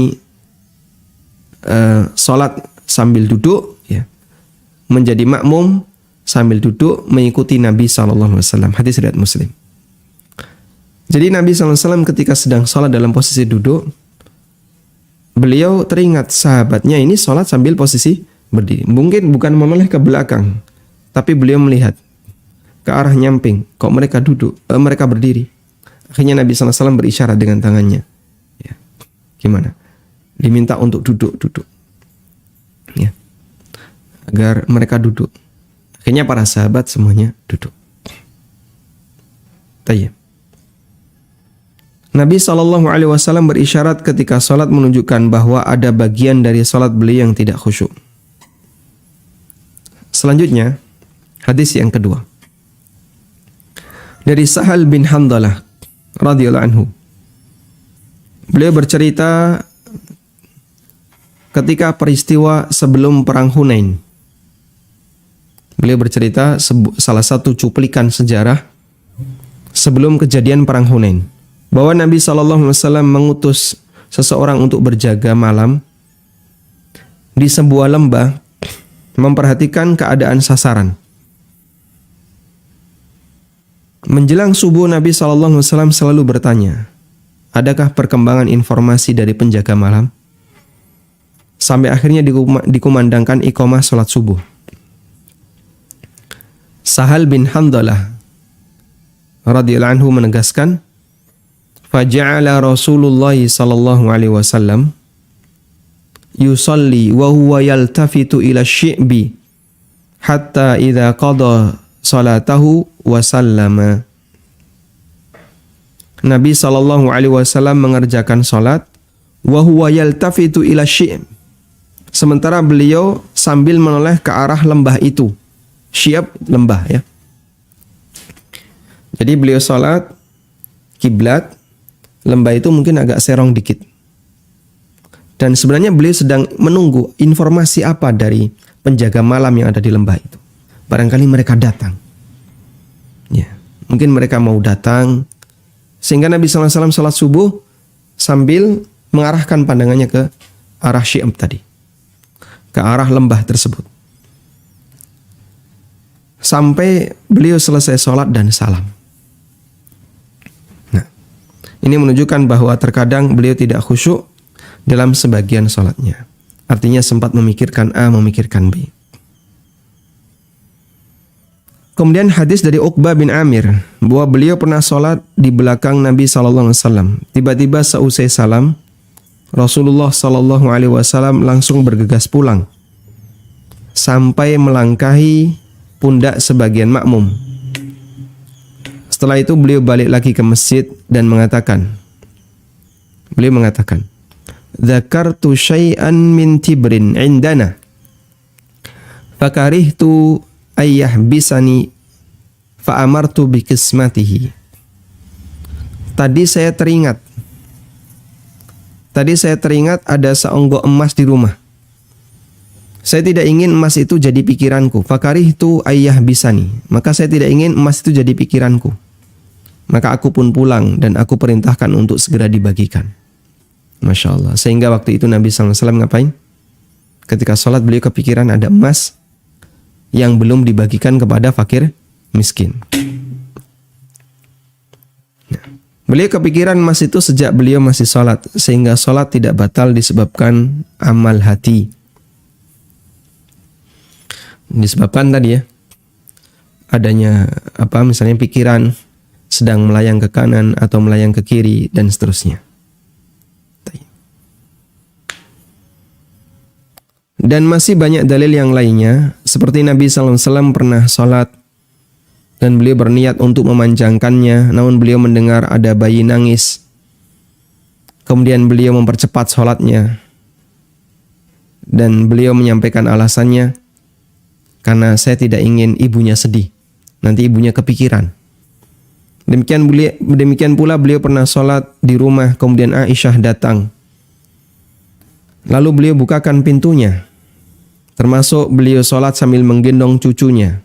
Speaker 2: salat sambil duduk ya. Menjadi makmum sambil duduk mengikuti Nabi sallallahu alaihi wasallam. Hadis riwayat Muslim. Jadi Nabi sallallahu alaihi wasallam ketika sedang salat dalam posisi duduk, beliau teringat sahabatnya ini salat sambil posisi berdiri. Mungkin bukan menoleh ke belakang, tapi beliau melihat ke arah nyamping, kok mereka duduk, mereka berdiri. Akhirnya Nabi sallallahu alaihi wasallam berisyarat dengan tangannya. Ya. Gimana? Diminta untuk duduk. Ya. Agar mereka duduk. Akhirnya para sahabat semuanya duduk. Tayyib. Nabi SAW berisyarat ketika salat menunjukkan bahwa ada bagian dari salat beliau yang tidak khusyuk. Selanjutnya, hadis yang kedua. Dari Sahal bin Handalah radhiyallahu anhu. Beliau bercerita ketika peristiwa sebelum perang Hunain. Beliau bercerita salah satu cuplikan sejarah sebelum kejadian perang Hunain, bahwa Nabi SAW mengutus seseorang untuk berjaga malam di sebuah lembah, memperhatikan keadaan sasaran. Menjelang subuh Nabi SAW selalu bertanya, adakah perkembangan informasi dari penjaga malam? Sampai akhirnya dikumandangkan iqamah salat subuh. Sahal bin Handalah radhiyallahu anhu menegaskan, faja'ala Rasulullah sallallahu alaihi wasallam yusalli wa huwa yaltafitu ila syi'bi hatta idza qada salatahu wa sallama. Nabi sallallahu alaihi wasallam mengerjakan salat wa huwa yaltafitu ila syi'b, sementara beliau sambil menoleh ke arah lembah itu. Syi'b lembah ya. Jadi beliau salat kiblat, lembah itu mungkin agak serong dikit. Dan sebenarnya beliau sedang menunggu informasi apa dari penjaga malam yang ada di lembah itu. Barangkali mereka datang. Ya, mungkin mereka mau datang. Sehingga Nabi SAW salat subuh sambil mengarahkan pandangannya ke arah Syi'b tadi. Ke arah lembah tersebut. Sampai beliau selesai salat dan salam. Ini menunjukkan bahwa terkadang beliau tidak khusyuk dalam sebagian salatnya. Artinya sempat memikirkan A, memikirkan B. Kemudian hadis dari Uqbah bin Amir bahwa beliau pernah salat di belakang Nabi SAW. Tiba-tiba seusai salam, Rasulullah SAW langsung bergegas pulang sampai melangkahi pundak sebagian makmum. Setelah itu beliau balik lagi ke masjid dan beliau mengatakan, "Dzakartu syai'an min tibrin indana, fakarihtu ayyahbisani fa'amartu bi qismatihi." Tadi saya teringat tadi saya teringat ada seonggok emas di rumah. Saya tidak ingin emas itu jadi pikiranku. Fakarihtu ayah bisani. Maka saya tidak ingin emas itu jadi pikiranku. Maka aku pun pulang dan aku perintahkan untuk segera dibagikan. Masya Allah. Sehingga waktu itu Nabi SAW ngapain? Ketika sholat beliau kepikiran ada emas yang belum dibagikan kepada fakir miskin. Beliau kepikiran emas itu sejak beliau masih sholat. Sehingga sholat tidak batal disebabkan amal hati. Disebabkan tadi ya, adanya misalnya pikiran sedang melayang ke kanan atau melayang ke kiri dan seterusnya. Dan masih banyak dalil yang lainnya, seperti Nabi SAW pernah sholat dan beliau berniat untuk memanjangkannya, namun beliau mendengar ada bayi nangis. Kemudian beliau mempercepat sholatnya dan beliau menyampaikan alasannya, karena saya tidak ingin ibunya sedih, nanti ibunya kepikiran. Demikian pula beliau pernah sholat di rumah, kemudian Aisyah datang. Lalu beliau bukakan pintunya. Termasuk beliau sholat sambil menggendong cucunya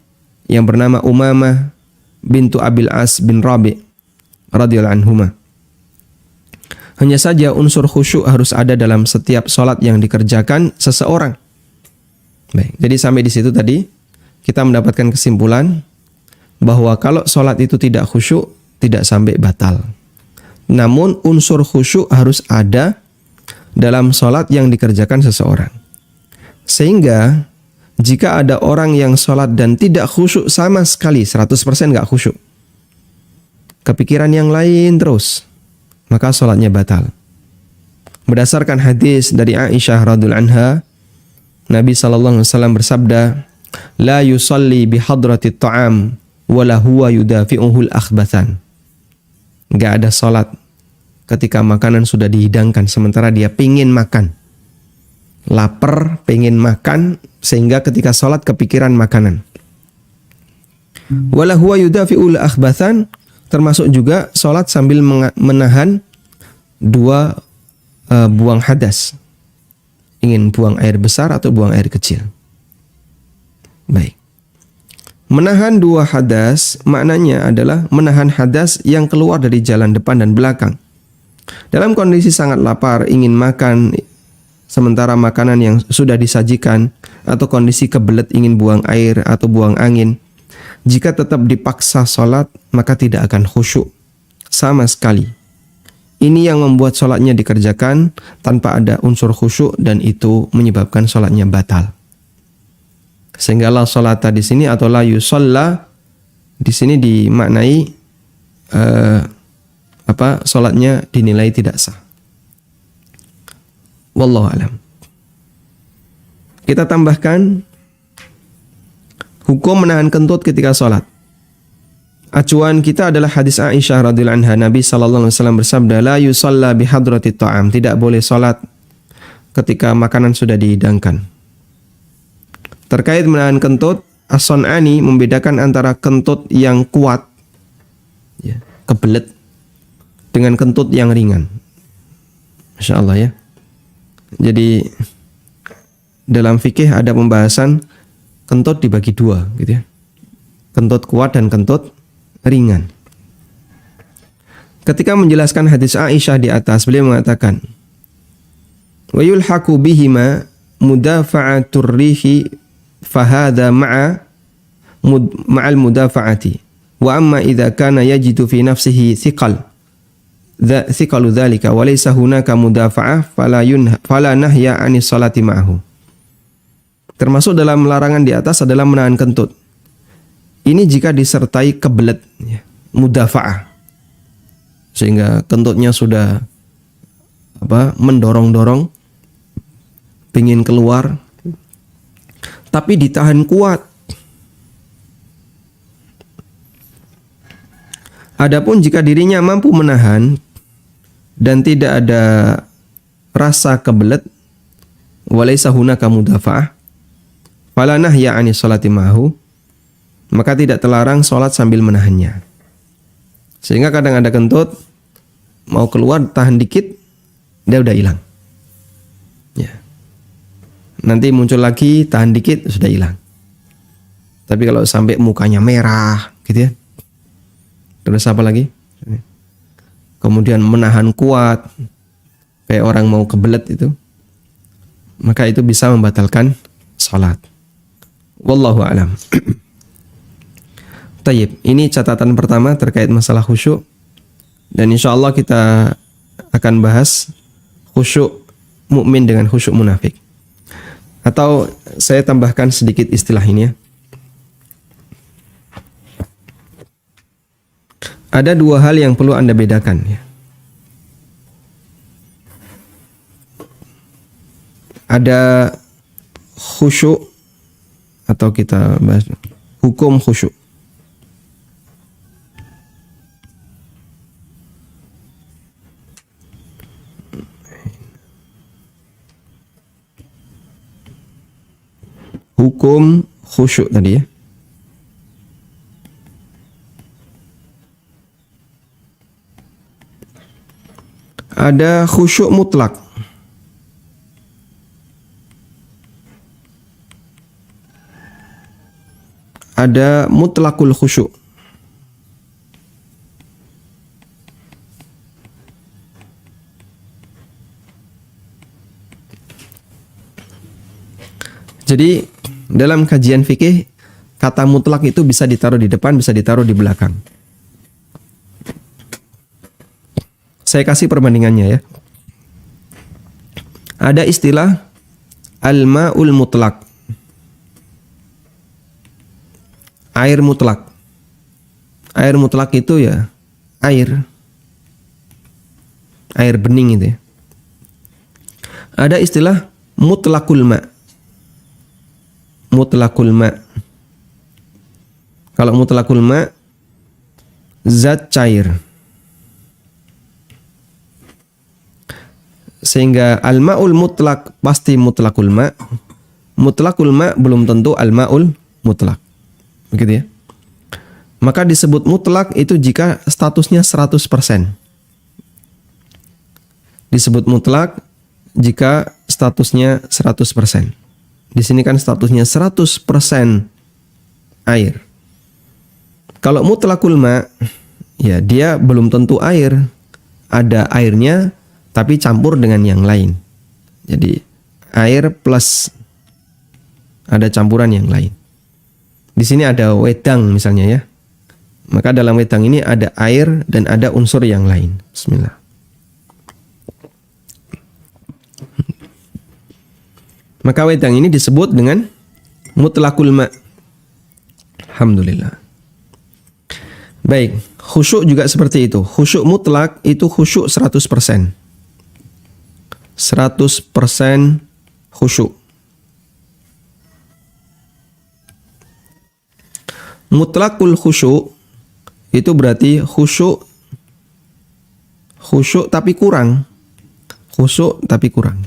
Speaker 2: yang bernama Umamah bintu Abil As bin Rabi' radhiyallahu anhuma. Hanya saja unsur khusyuk harus ada dalam setiap sholat yang dikerjakan seseorang. Baik, jadi sampai di situ tadi kita mendapatkan kesimpulan bahwa kalau sholat itu tidak khusyuk, tidak sampai batal. Namun unsur khusyuk harus ada dalam sholat yang dikerjakan seseorang. Sehingga jika ada orang yang sholat dan tidak khusyuk sama sekali, 100% nggak khusyuk, kepikiran yang lain terus, maka sholatnya batal. Berdasarkan hadis dari Aisyah radhiyallahu anha, Nabi SAW bersabda, La yusalli bihadratit ta'am, wala huwa yudafi'uhul akhbathan. Gak ada sholat ketika makanan sudah dihidangkan, sementara dia pingin makan. Lapar, pingin makan, sehingga ketika sholat kepikiran makanan. Wala huwa yudafi'ul akhbathan, termasuk juga sholat sambil menahan dua buang hadas. Ingin buang air besar atau buang air kecil. Baik. Menahan dua hadas maknanya adalah menahan hadas yang keluar dari jalan depan dan belakang. Dalam kondisi sangat lapar, ingin makan, sementara makanan yang sudah disajikan, atau kondisi kebelet ingin buang air atau buang angin, jika tetap dipaksa sholat, maka tidak akan khusyuk sama sekali. Ini yang membuat sholatnya dikerjakan tanpa ada unsur khusyuk dan itu menyebabkan sholatnya batal. Sehingga la sholata di sini atau la yusalla di sini dimaknai sholatnya dinilai tidak sah. Wallahu alam. Kita tambahkan hukum menahan kentut ketika sholat. Acuan kita adalah hadis Aisyah radhiyallahu anha. Nabi sallallahu alaihi wasallam bersabda, la yusalla bihadratit ta'am. Tidak boleh salat ketika makanan sudah dihidangkan. Terkait menahan kentut, As-Sun'ani membedakan antara kentut yang kuat, ya, kebelet, dengan kentut yang ringan. Masya Allah ya. Jadi dalam fikih ada pembahasan kentut dibagi dua, gitu ya. Kentut kuat dan kentut ringan. Ketika menjelaskan hadis Aisyah di atas, beliau mengatakan, wa yulhaqu bihima mudafa'atur rihi fahadha ma'al mudafa'ati wa amma idza kana yajidu fi nafsihi thiqalu dhalika wa laysa hunaka mudafa'ah fala nahya 'anis salati ma'ahu. Termasuk dalam larangan di atas adalah menahan kentut. Ini jika disertai kebelet, ya, mudafa'ah, sehingga kentutnya sudah mendorong-dorong, pingin keluar, tapi ditahan kuat. Adapun jika dirinya mampu menahan dan tidak ada rasa kebelet, walaysa hunaka mudafa'ah, fala nahya 'anis salati ma'ahu, maka tidak terlarang sholat sambil menahannya. Sehingga kadang ada kentut, mau keluar tahan dikit, dia udah hilang. Ya. Nanti muncul lagi, tahan dikit, sudah hilang. Tapi kalau sampai mukanya merah gitu ya, terus apa lagi? Kemudian menahan kuat, kayak orang mau kebelet itu, maka itu bisa membatalkan salat. Wallahu a'lam. Tayyib, ini catatan pertama terkait masalah khusyuk. Dan insya Allah kita akan bahas khusyuk mukmin dengan khusyuk munafik. Atau saya tambahkan sedikit istilah ini ya. Ada dua hal yang perlu Anda bedakan ya. Ada khusyuk atau kita bahas hukum khusyuk. Hukum khusyuk tadi ya. Ada khusyuk mutlak. Ada mutlakul khusyuk. Jadi dalam kajian fikih kata mutlak itu bisa ditaruh di depan, bisa ditaruh di belakang. Saya kasih perbandingannya ya. Ada istilah al-ma'ul mutlak. Air mutlak. Air mutlak itu ya air. Air bening itu ya. Ada istilah mutlakul ma'. Mutlakul ma'. Kalau mutlakul ma', zat cair. Sehingga al-ma'ul mutlak pasti mutlakul ma'. Mutlakul ma' belum tentu al-ma'ul mutlak. Begitu ya. Maka disebut mutlak itu jika statusnya 100%. Disebut mutlak jika statusnya 100%. Di sini kan statusnya 100% air. Kalau mutlakul ma', ya dia belum tentu air. Ada airnya tapi campur dengan yang lain. Jadi air plus ada campuran yang lain. Di sini ada wedang misalnya ya. Maka dalam wedang ini ada air dan ada unsur yang lain. Bismillah. Maka wedang ini disebut dengan mutlakul ma'. Alhamdulillah. Baik, khusyuk juga seperti itu. Khusyuk mutlak itu khusyuk 100%. 100% khusyuk. Mutlakul khusyuk itu berarti khusyuk tapi kurang. Khusyuk tapi kurang.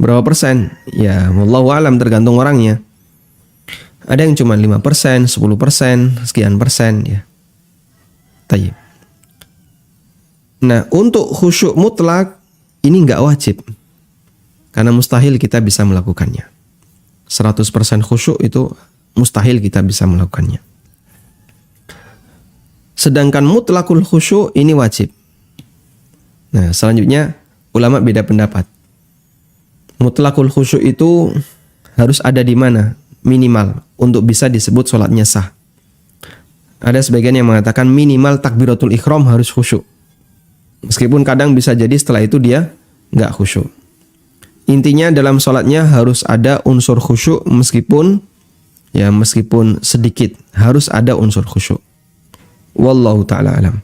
Speaker 2: Berapa persen? Ya, wallahu alam tergantung orangnya. Ada yang cuma 5%, 10%, sekian persen ya. Tayyib. Nah, untuk khusyuk mutlak ini enggak wajib. Karena mustahil kita bisa melakukannya. 100% khusyuk itu mustahil kita bisa melakukannya. Sedangkan mutlakul khusyuk ini wajib. Nah, selanjutnya ulama beda pendapat. Mutlakul khusyuk itu harus ada di mana? Minimal untuk bisa disebut sholatnya sah. Ada sebagian yang mengatakan minimal takbiratul ihram harus khusyuk. Meskipun kadang bisa jadi setelah itu dia nggak khusyuk. Intinya dalam sholatnya harus ada unsur khusyuk meskipun sedikit harus ada unsur khusyuk. Wallahu ta'ala alam.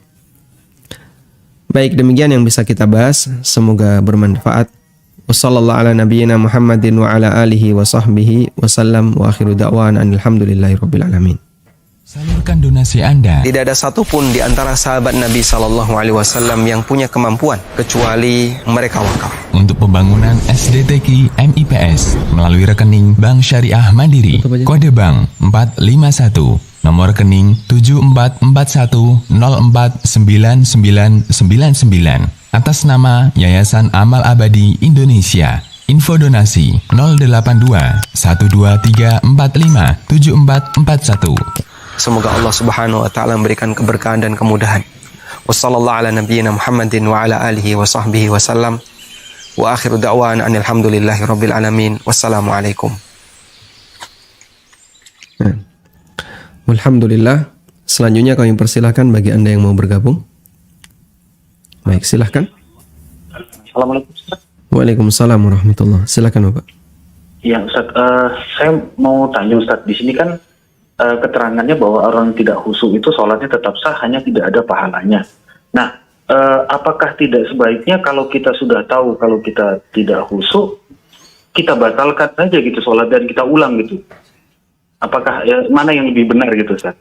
Speaker 2: Baik, demikian yang bisa kita bahas. Semoga bermanfaat. Wassallallahu ala nabiyyina Muhammadin wa ala alihi wa sahbihi wasallam wa akhiru da'wana alhamdulillahi rabbil alamin.
Speaker 3: Salurkan donasi Anda.
Speaker 2: Tidak ada satupun di antara sahabat Nabi SAW yang punya kemampuan kecuali mereka wakaf
Speaker 3: Untuk pembangunan SDTQ MIPS melalui rekening Bank Syariah Mandiri, kode bank 451, nomor rekening 7441049999. atas nama Yayasan Amal Abadi Indonesia. Info donasi 082 12345 7441.
Speaker 2: Semoga Allah Subhanahu wa taala memberikan keberkahan dan kemudahan. Wassallallahu ala nabiyyina Muhammadin wa ala alihi wa sahbihi wasallam. Wa akhiru da'wana alhamdulillahi rabbil alamin. Wassalamualaikum. Alhamdulillah. Selanjutnya kami persilahkan bagi Anda yang mau bergabung. Baik, silahkan.
Speaker 4: Assalamualaikum Ustaz.
Speaker 2: Waalaikumsalam warahmatullah. Silakan Bapak.
Speaker 4: Ya Ustaz, saya mau tanya Ustaz, di sini kan keterangannya bahwa orang tidak khusyuk itu sholatnya tetap sah, hanya tidak ada pahalanya. Nah, apakah tidak sebaiknya kalau kita sudah tahu kalau kita tidak khusyuk, kita batalkan saja gitu sholat dan kita ulang gitu? Apakah mana yang lebih benar gitu Ustaz?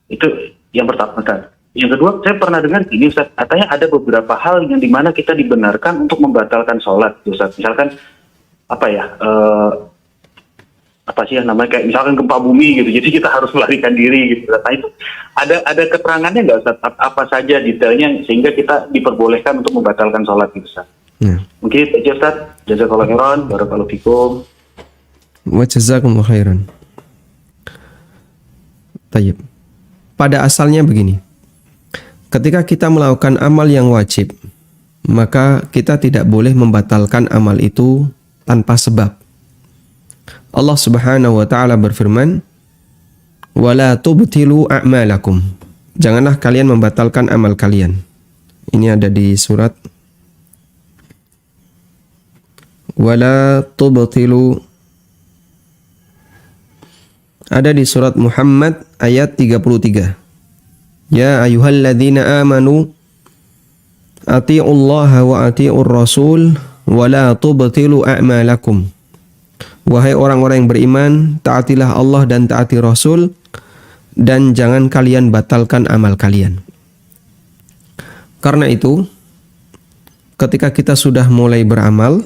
Speaker 4: Itu yang pertama Ustaz. Yang kedua, saya pernah dengar gini Ustaz, katanya ada beberapa hal yang dimana kita dibenarkan untuk membatalkan sholat Ustaz. Misalkan apa ya, apa sih yang namanya, kayak misalkan gempa bumi gitu, jadi kita harus melarikan diri gitu. Nah itu ada keterangannya nggak Ustaz? Apa saja detailnya sehingga kita diperbolehkan untuk membatalkan sholat gitu Ustaz? Mungkin itu aja Ustaz. Jazakallahu khairan, barakallahu fikum.
Speaker 2: Wa jazakumullahu khairan. Tayyib. Pada asalnya begini. Ketika kita melakukan amal yang wajib, maka kita tidak boleh membatalkan amal itu tanpa sebab. Allah Subhanahu wa taala berfirman, "Wala tubtilu a'malakum." Janganlah kalian membatalkan amal kalian. Ini ada di surat Wala tubtilu, ada di surat Muhammad ayat 33. Ya ayyuhalladzina amanu ati'ullaha wa ati'ur rasul wa la tubtilu a'malakum. Wahai orang-orang yang beriman, taatilah Allah dan taati Rasul, dan jangan kalian batalkan amal kalian. Karena itu, ketika kita sudah mulai beramal,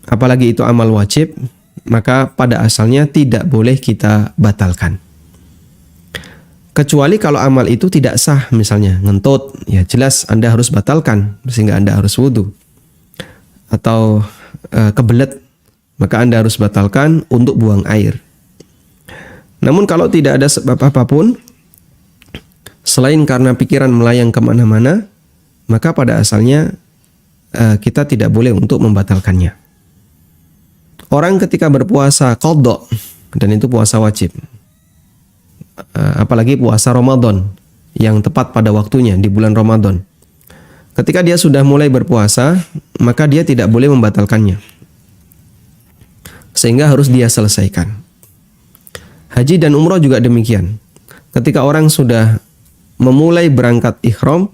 Speaker 2: apalagi itu amal wajib, maka pada asalnya tidak boleh kita batalkan. Kecuali kalau amal itu tidak sah, misalnya ngentut, ya jelas Anda harus batalkan sehingga Anda harus wudu. Atau kebelet, maka Anda harus batalkan untuk buang air. Namun kalau tidak ada sebab apapun selain karena pikiran melayang kemana-mana, maka pada asalnya kita tidak boleh untuk membatalkannya. Orang ketika berpuasa qadha, dan itu puasa wajib, apalagi puasa Ramadan yang tepat pada waktunya di bulan Ramadan. Ketika dia sudah mulai berpuasa, maka dia tidak boleh membatalkannya, sehingga harus dia selesaikan. Haji dan umrah juga demikian. Ketika orang sudah memulai berangkat ihram,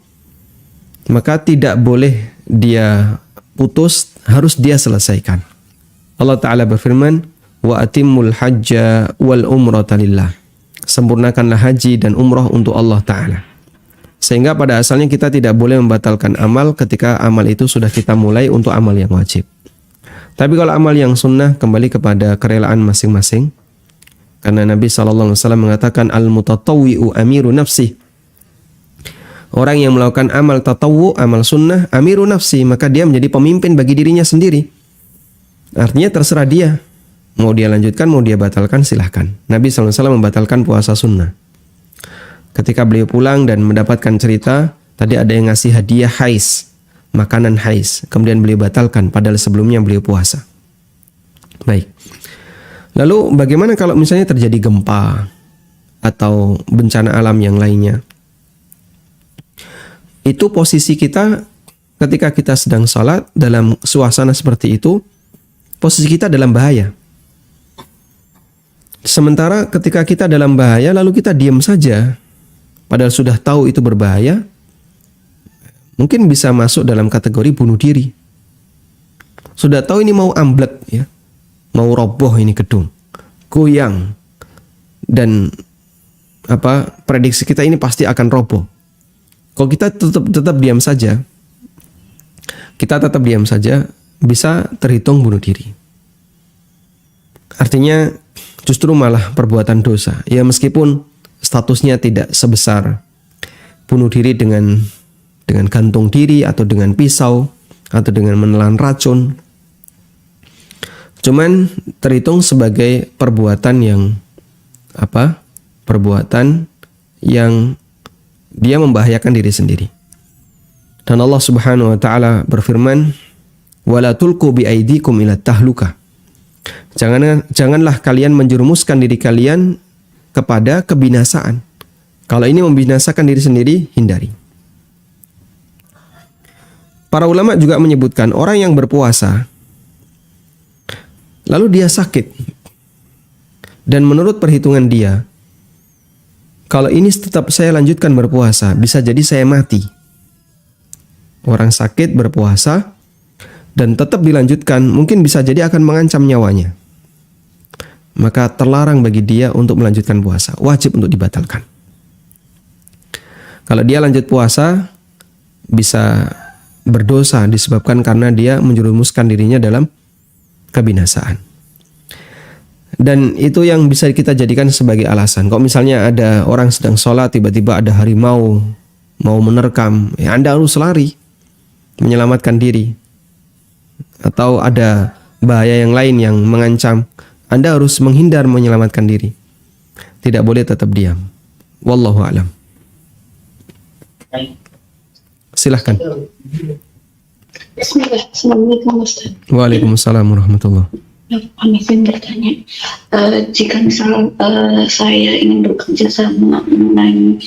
Speaker 2: maka tidak boleh dia putus, harus dia selesaikan. Allah Ta'ala berfirman, wa atimmul hajja wal umrata lillah. Sempurnakanlah haji dan umrah untuk Allah Ta'ala. Sehingga pada asalnya kita tidak boleh membatalkan amal ketika amal itu sudah kita mulai untuk amal yang wajib. Tapi kalau amal yang sunnah, kembali kepada kerelaan masing-masing. Karena Nabi SAW mengatakan, al-mutatawwi'u amiru nafsi. Orang yang melakukan amal tatawwu, amal sunnah, amiru nafsi, maka dia menjadi pemimpin bagi dirinya sendiri. Artinya terserah dia. Mau dia lanjutkan, mau dia batalkan, silahkan. Nabi SAW membatalkan puasa sunnah. Ketika beliau pulang dan mendapatkan cerita, tadi ada yang ngasih hadiah hais, makanan hais. Kemudian beliau batalkan, padahal sebelumnya beliau puasa. Baik. Lalu bagaimana kalau misalnya terjadi gempa atau bencana alam yang lainnya? Itu posisi kita ketika kita sedang sholat dalam suasana seperti itu, posisi kita dalam bahaya. Sementara ketika kita dalam bahaya lalu kita diam saja, padahal sudah tahu itu berbahaya, mungkin bisa masuk dalam kategori bunuh diri. Sudah tahu ini mau amblek, ya, mau roboh ini gedung, goyang, dan prediksi kita ini pasti akan roboh. Kalau kita tetap diam saja, bisa terhitung bunuh diri. Artinya justru malah perbuatan dosa. Ya meskipun statusnya tidak sebesar bunuh diri dengan dengan gantung diri atau dengan pisau atau dengan menelan racun. Cuman terhitung sebagai perbuatan yang perbuatan yang dia membahayakan diri sendiri. Dan Allah Subhanahu wa taala berfirman, "Wala tulqu biaidikum ila tahluka." Janganlah kalian menjerumuskan diri kalian kepada kebinasaan. Kalau ini membinasakan diri sendiri, hindari. Para ulama juga menyebutkan orang yang berpuasa lalu dia sakit, dan menurut perhitungan dia, kalau ini tetap saya lanjutkan berpuasa, bisa jadi saya mati. Orang sakit berpuasa dan tetap dilanjutkan, mungkin bisa jadi akan mengancam nyawanya. Maka terlarang bagi dia untuk melanjutkan puasa, wajib untuk dibatalkan. Kalau dia lanjut puasa, bisa berdosa disebabkan karena dia menjerumuskan dirinya dalam kebinasaan. Dan itu yang bisa kita jadikan sebagai alasan. Kalau misalnya ada orang sedang sholat, tiba-tiba ada harimau mau menerkam, ya Anda harus lari, menyelamatkan diri. Atau ada bahaya yang lain yang mengancam, Anda harus menghindar, menyelamatkan diri. Tidak boleh tetap diam. Wallahu a'lam. Silahkan.
Speaker 5: Bismillah. Assalamualaikum Ustaz.
Speaker 2: Waalaikumsalam warahmatullahi.
Speaker 5: Kami ingin bertanya, jika misal saya ingin bekerja sama mengenai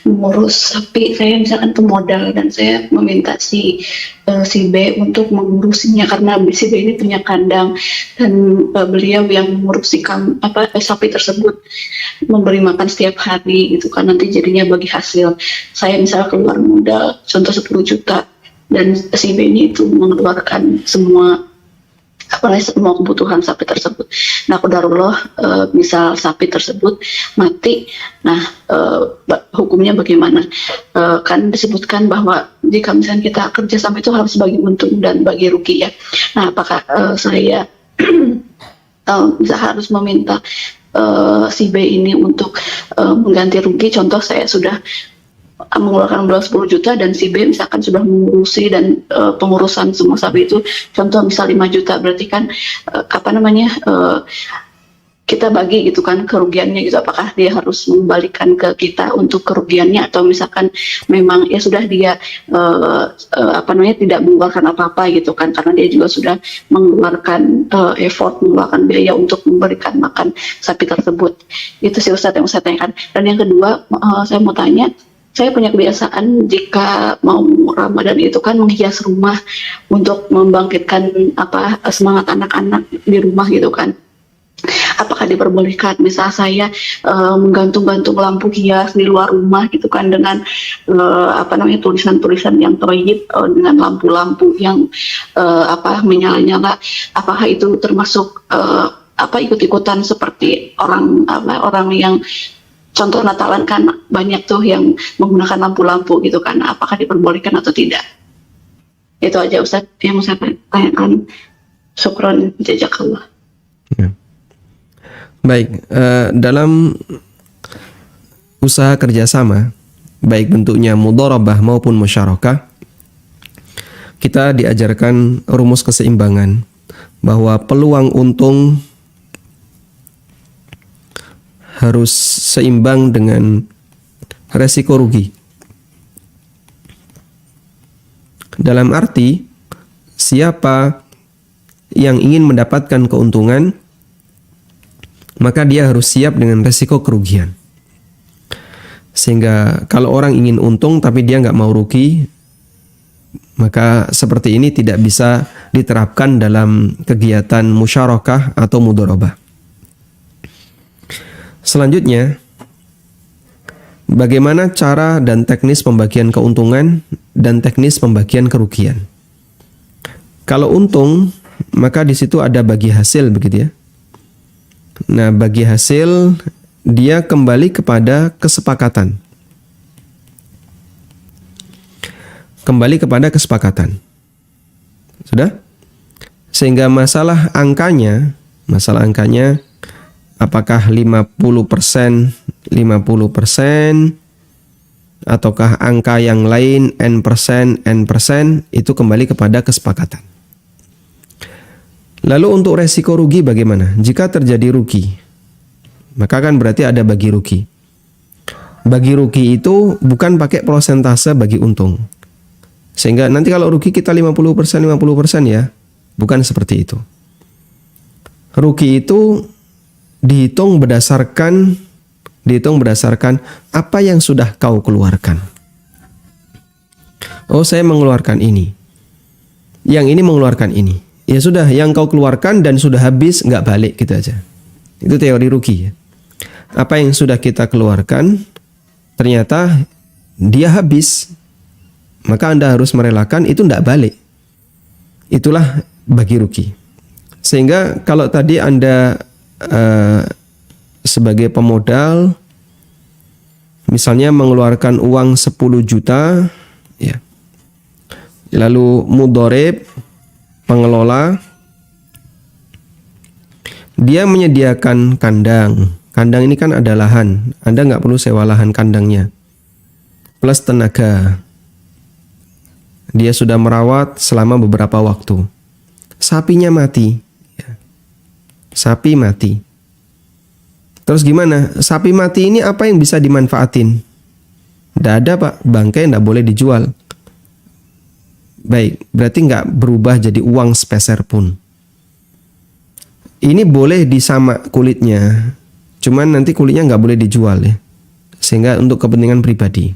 Speaker 5: mengurus sapi, saya misalkan pemodal dan saya meminta si B untuk mengurusinya karena si B ini punya kandang dan beliau yang mengurusi sapi tersebut, memberi makan setiap hari gitu kan, nanti jadinya bagi hasil. Saya misalnya keluar modal contoh 10 juta dan si B ini itu mengeluarkan semua kebutuhan sapi tersebut. Nah, qadarullah misal sapi tersebut mati, nah hukumnya bagaimana? Kan disebutkan bahwa jika misalnya kita kerja sama itu harus bagi untung dan bagi rugi ya. Nah, apakah saya bisa harus meminta si B ini untuk mengganti rugi? Contoh saya sudah mengeluarkan modal 10 juta dan si B misalkan sudah mengurusi dan pengurusan semua sapi itu contoh misal 5 juta, berarti kan kita bagi gitu kan kerugiannya gitu. Apakah dia harus mengembalikan ke kita untuk kerugiannya atau misalkan memang ya sudah dia tidak mengeluarkan apa-apa gitu kan, karena dia juga sudah mengeluarkan effort, mengeluarkan biaya untuk memberikan makan sapi tersebut. Itu sih Ustadz yang saya tanyakan. Dan yang kedua, saya mau tanya, saya punya kebiasaan jika mau Ramadan itu kan menghias rumah untuk membangkitkan semangat anak-anak di rumah gitu kan. Apakah diperbolehkan misal saya menggantung-gantung lampu hias di luar rumah gitu kan dengan tulisan-tulisan yang thayyib, dengan lampu-lampu yang menyala-nyala, apakah itu termasuk ikut-ikutan seperti orang yang contoh Natalan kan banyak tuh yang menggunakan lampu-lampu gitu kan, apakah diperbolehkan atau tidak? Itu aja Ustaz yang mau saya tanyakan. Syukron, jazakallah.
Speaker 2: Ya. Baik, dalam usaha kerjasama, baik bentuknya mudharabah maupun musyarakah, kita diajarkan rumus keseimbangan, bahwa peluang untung harus seimbang dengan resiko rugi. Dalam arti, siapa yang ingin mendapatkan keuntungan, maka dia harus siap dengan resiko kerugian. Sehingga kalau orang ingin untung tapi dia nggak mau rugi, maka seperti ini tidak bisa diterapkan dalam kegiatan musyarakah atau mudharabah. Selanjutnya, bagaimana cara dan teknis pembagian keuntungan dan teknis pembagian kerugian. Kalau untung, maka di situ ada bagi hasil begitu ya. Nah, bagi hasil dia kembali kepada kesepakatan. Kembali kepada kesepakatan. Sudah? Sehingga masalah angkanya apakah 50%, 50%, ataukah angka yang lain n persen, itu kembali kepada kesepakatan. Lalu untuk resiko rugi bagaimana? Jika terjadi rugi, maka kan berarti ada bagi rugi. Bagi rugi itu bukan pakai prosentase bagi untung. Sehingga nanti kalau rugi kita 50% ya. Bukan seperti itu. Rugi itu dihitung berdasarkan apa yang sudah kau keluarkan. Oh, saya mengeluarkan ini. Yang ini mengeluarkan ini. Ya sudah, yang kau keluarkan dan sudah habis, nggak balik gitu aja. Itu teori rugi ya. Apa yang sudah kita keluarkan ternyata dia habis, maka Anda harus merelakan, itu nggak balik. Itulah bagi rugi. Sehingga kalau tadi Anda sebagai pemodal misalnya mengeluarkan uang 10 juta ya. Lalu mudharib pengelola dia menyediakan kandang. Kandang ini kan ada lahan. Anda nggak perlu sewa lahan kandangnya. Plus tenaga. Dia sudah merawat selama beberapa waktu. Sapinya mati. Sapi mati. Terus gimana? Sapi mati ini apa yang bisa dimanfaatin? Tidak ada Pak. Bangkai tidak boleh dijual. Baik, berarti nggak berubah jadi uang sepeser pun. Ini boleh disamak kulitnya. Cuman nanti kulitnya nggak boleh dijual ya. Sehingga untuk kepentingan pribadi.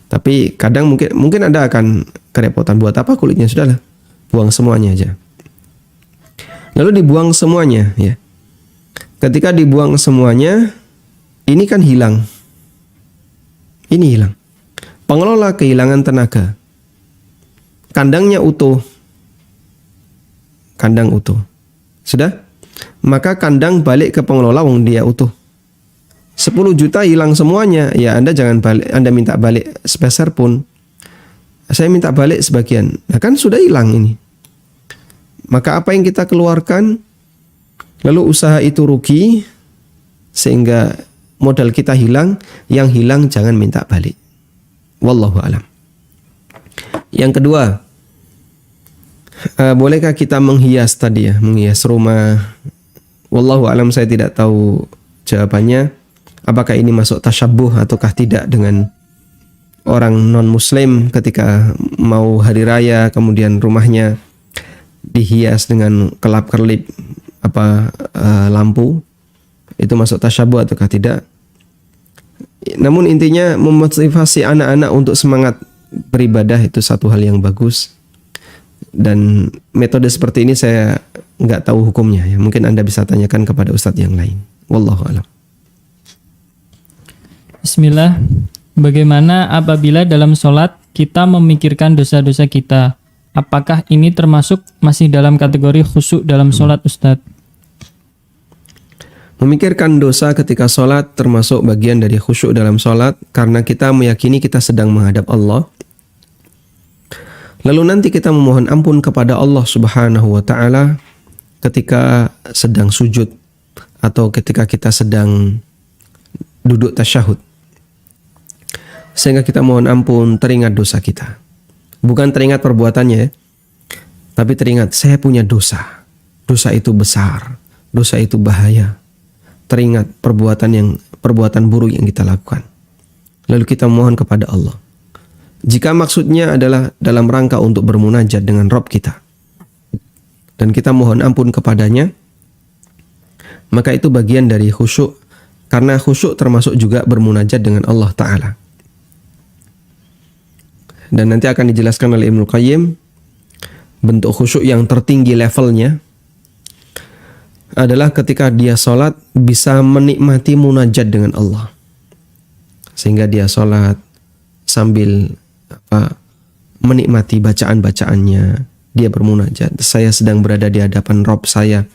Speaker 2: Tapi kadang mungkin Anda akan kerepotan, buat apa kulitnya, sudahlah. Buang semuanya aja. Lalu dibuang semuanya ya. Ketika dibuang semuanya, ini kan hilang. Ini hilang. Pengelola kehilangan tenaga. Kandangnya utuh. Kandang utuh. Sudah? Maka kandang balik ke pengelola wong dia utuh. 10 juta hilang semuanya. Ya Anda jangan balik, Anda minta balik sepeser pun. Saya minta balik sebagian. Nah kan sudah hilang ini. Maka apa yang kita keluarkan, lalu usaha itu rugi, sehingga modal kita hilang, yang hilang jangan minta balik. Wallahu a'lam. Yang kedua, bolehkah kita menghias tadi ya, menghias rumah? Wallahu a'lam, saya tidak tahu jawabannya. Apakah ini masuk tasyabbuh ataukah tidak dengan orang non-muslim ketika mau hari raya kemudian rumahnya dihias dengan kelap-kelip lampu, itu masuk tasyabbuh ataukah tidak? Namun intinya memotivasi anak-anak untuk semangat beribadah itu satu hal yang bagus, dan metode seperti ini saya nggak tahu hukumnya ya. Mungkin Anda bisa tanyakan kepada ustadz yang lain. Wallahu a'lam.
Speaker 6: Bismillah. Bagaimana apabila dalam sholat kita memikirkan dosa-dosa kita? Apakah ini termasuk masih dalam kategori khusyuk dalam sholat, Ustadz?
Speaker 2: Memikirkan dosa ketika sholat termasuk bagian dari khusyuk dalam sholat, karena kita meyakini kita sedang menghadap Allah. Lalu nanti kita memohon ampun kepada Allah Subhanahu wa Ta'ala ketika sedang sujud atau ketika kita sedang duduk tasyahud. Sehingga kita mohon ampun, teringat dosa kita. Bukan teringat perbuatannya, tapi teringat saya punya dosa. Dosa itu besar, dosa itu bahaya. Teringat perbuatan buruk yang kita lakukan. Lalu kita mohon kepada Allah. Jika maksudnya adalah dalam rangka untuk bermunajat dengan Rabb kita, dan kita mohon ampun kepadanya, maka itu bagian dari khusyuk. Karena khusyuk termasuk juga bermunajat dengan Allah Ta'ala. Dan nanti akan dijelaskan oleh Ibnu Qayyim, bentuk khusyuk yang tertinggi levelnya adalah ketika dia sholat bisa menikmati munajat dengan Allah. Sehingga dia sholat sambil menikmati bacaan-bacaannya. Dia bermunajat, saya sedang berada di hadapan Rabb saya.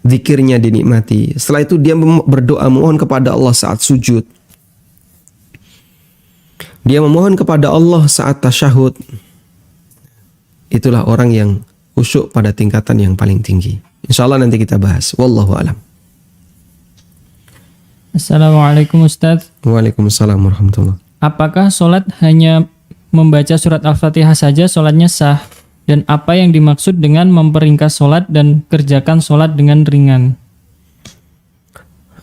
Speaker 2: Zikirnya dinikmati. Setelah itu dia berdoa memohon kepada Allah saat sujud. Dia memohon kepada Allah saat tasyahud. Itulah orang yang khusyuk pada tingkatan yang paling tinggi. Insyaallah nanti kita bahas. Wallahu a'lam.
Speaker 6: Assalamualaikum Ustadz.
Speaker 2: Waalaikumsalam warahmatullahi.
Speaker 6: apakah sholat hanya membaca surat Al-Fatihah saja sholatnya sah? Dan apa yang dimaksud dengan memperingkas sholat dan kerjakan sholat dengan ringan?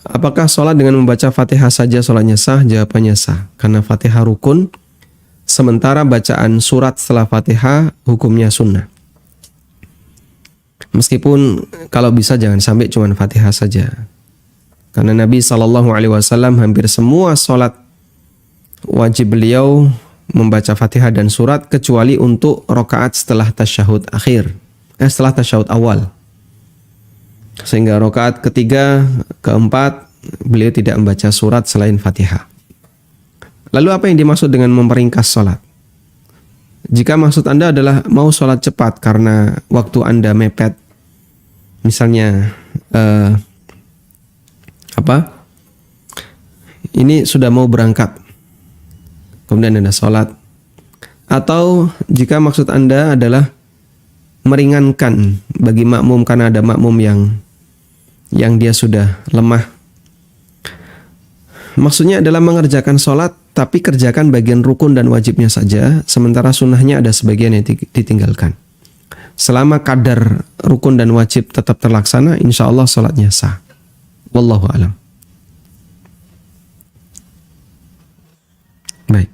Speaker 2: Apakah sholat dengan membaca Fatihah saja sholatnya sah? Jawabannya sah. Karena Fatihah rukun, sementara bacaan surat setelah Fatihah hukumnya sunnah. Meskipun kalau bisa jangan sampai cuma Fatihah saja. Karena Nabi SAW hampir semua sholat wajib beliau membaca Fatihah dan surat kecuali untuk rakaat setelah tasyahud akhir, setelah tasyahud awal. Sehingga rakaat ketiga, keempat beliau tidak membaca surat selain Fatihah. Lalu apa yang dimaksud dengan memperingkas sholat? Jika maksud Anda adalah mau sholat cepat karena waktu Anda mepet, misalnya ini sudah mau berangkat, kemudian Anda sholat. Atau jika maksud Anda adalah meringankan bagi makmum karena ada makmum yang dia sudah lemah. Maksudnya adalah mengerjakan sholat tapi kerjakan bagian rukun dan wajibnya saja, sementara sunnahnya ada sebagian yang ditinggalkan. Selama kadar rukun dan wajib tetap terlaksana, insya Allah sholatnya sah. Wallahu a'lam. Baik.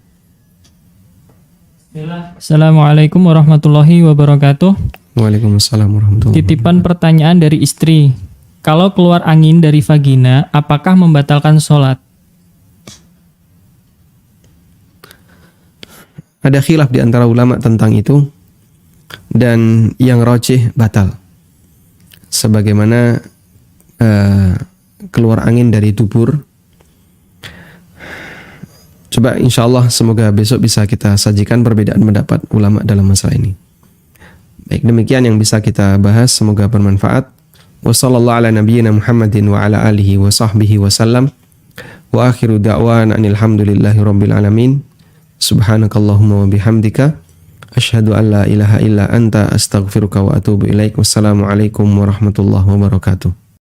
Speaker 6: Assalamualaikum warahmatullahi wabarakatuh.
Speaker 2: Waalaikumsalam warahmatullahi wabarakatuh.
Speaker 6: Titipan pertanyaan dari istri. Kalau keluar angin dari vagina, apakah membatalkan sholat?
Speaker 2: Ada khilaf di antara ulama tentang itu, dan yang rajih batal. Sebagaimana keluar angin dari dubur. Coba insya Allah semoga besok bisa kita sajikan perbedaan pendapat ulama dalam masalah ini. Baik, demikian yang bisa kita bahas, semoga bermanfaat. Wassallallahu ala nabiyyina Muhammadin wa ala alihi wa sahbihi wa sallam. Wa akhiru da'wan anil hamdulillahi rabbil alamin. Subhanakallahumma wa bihamdika asyhadu an la ilaha illa anta astaghfiruka wa atubu ilaik. Wassalamualaikum warahmatullahi wabarakatuh.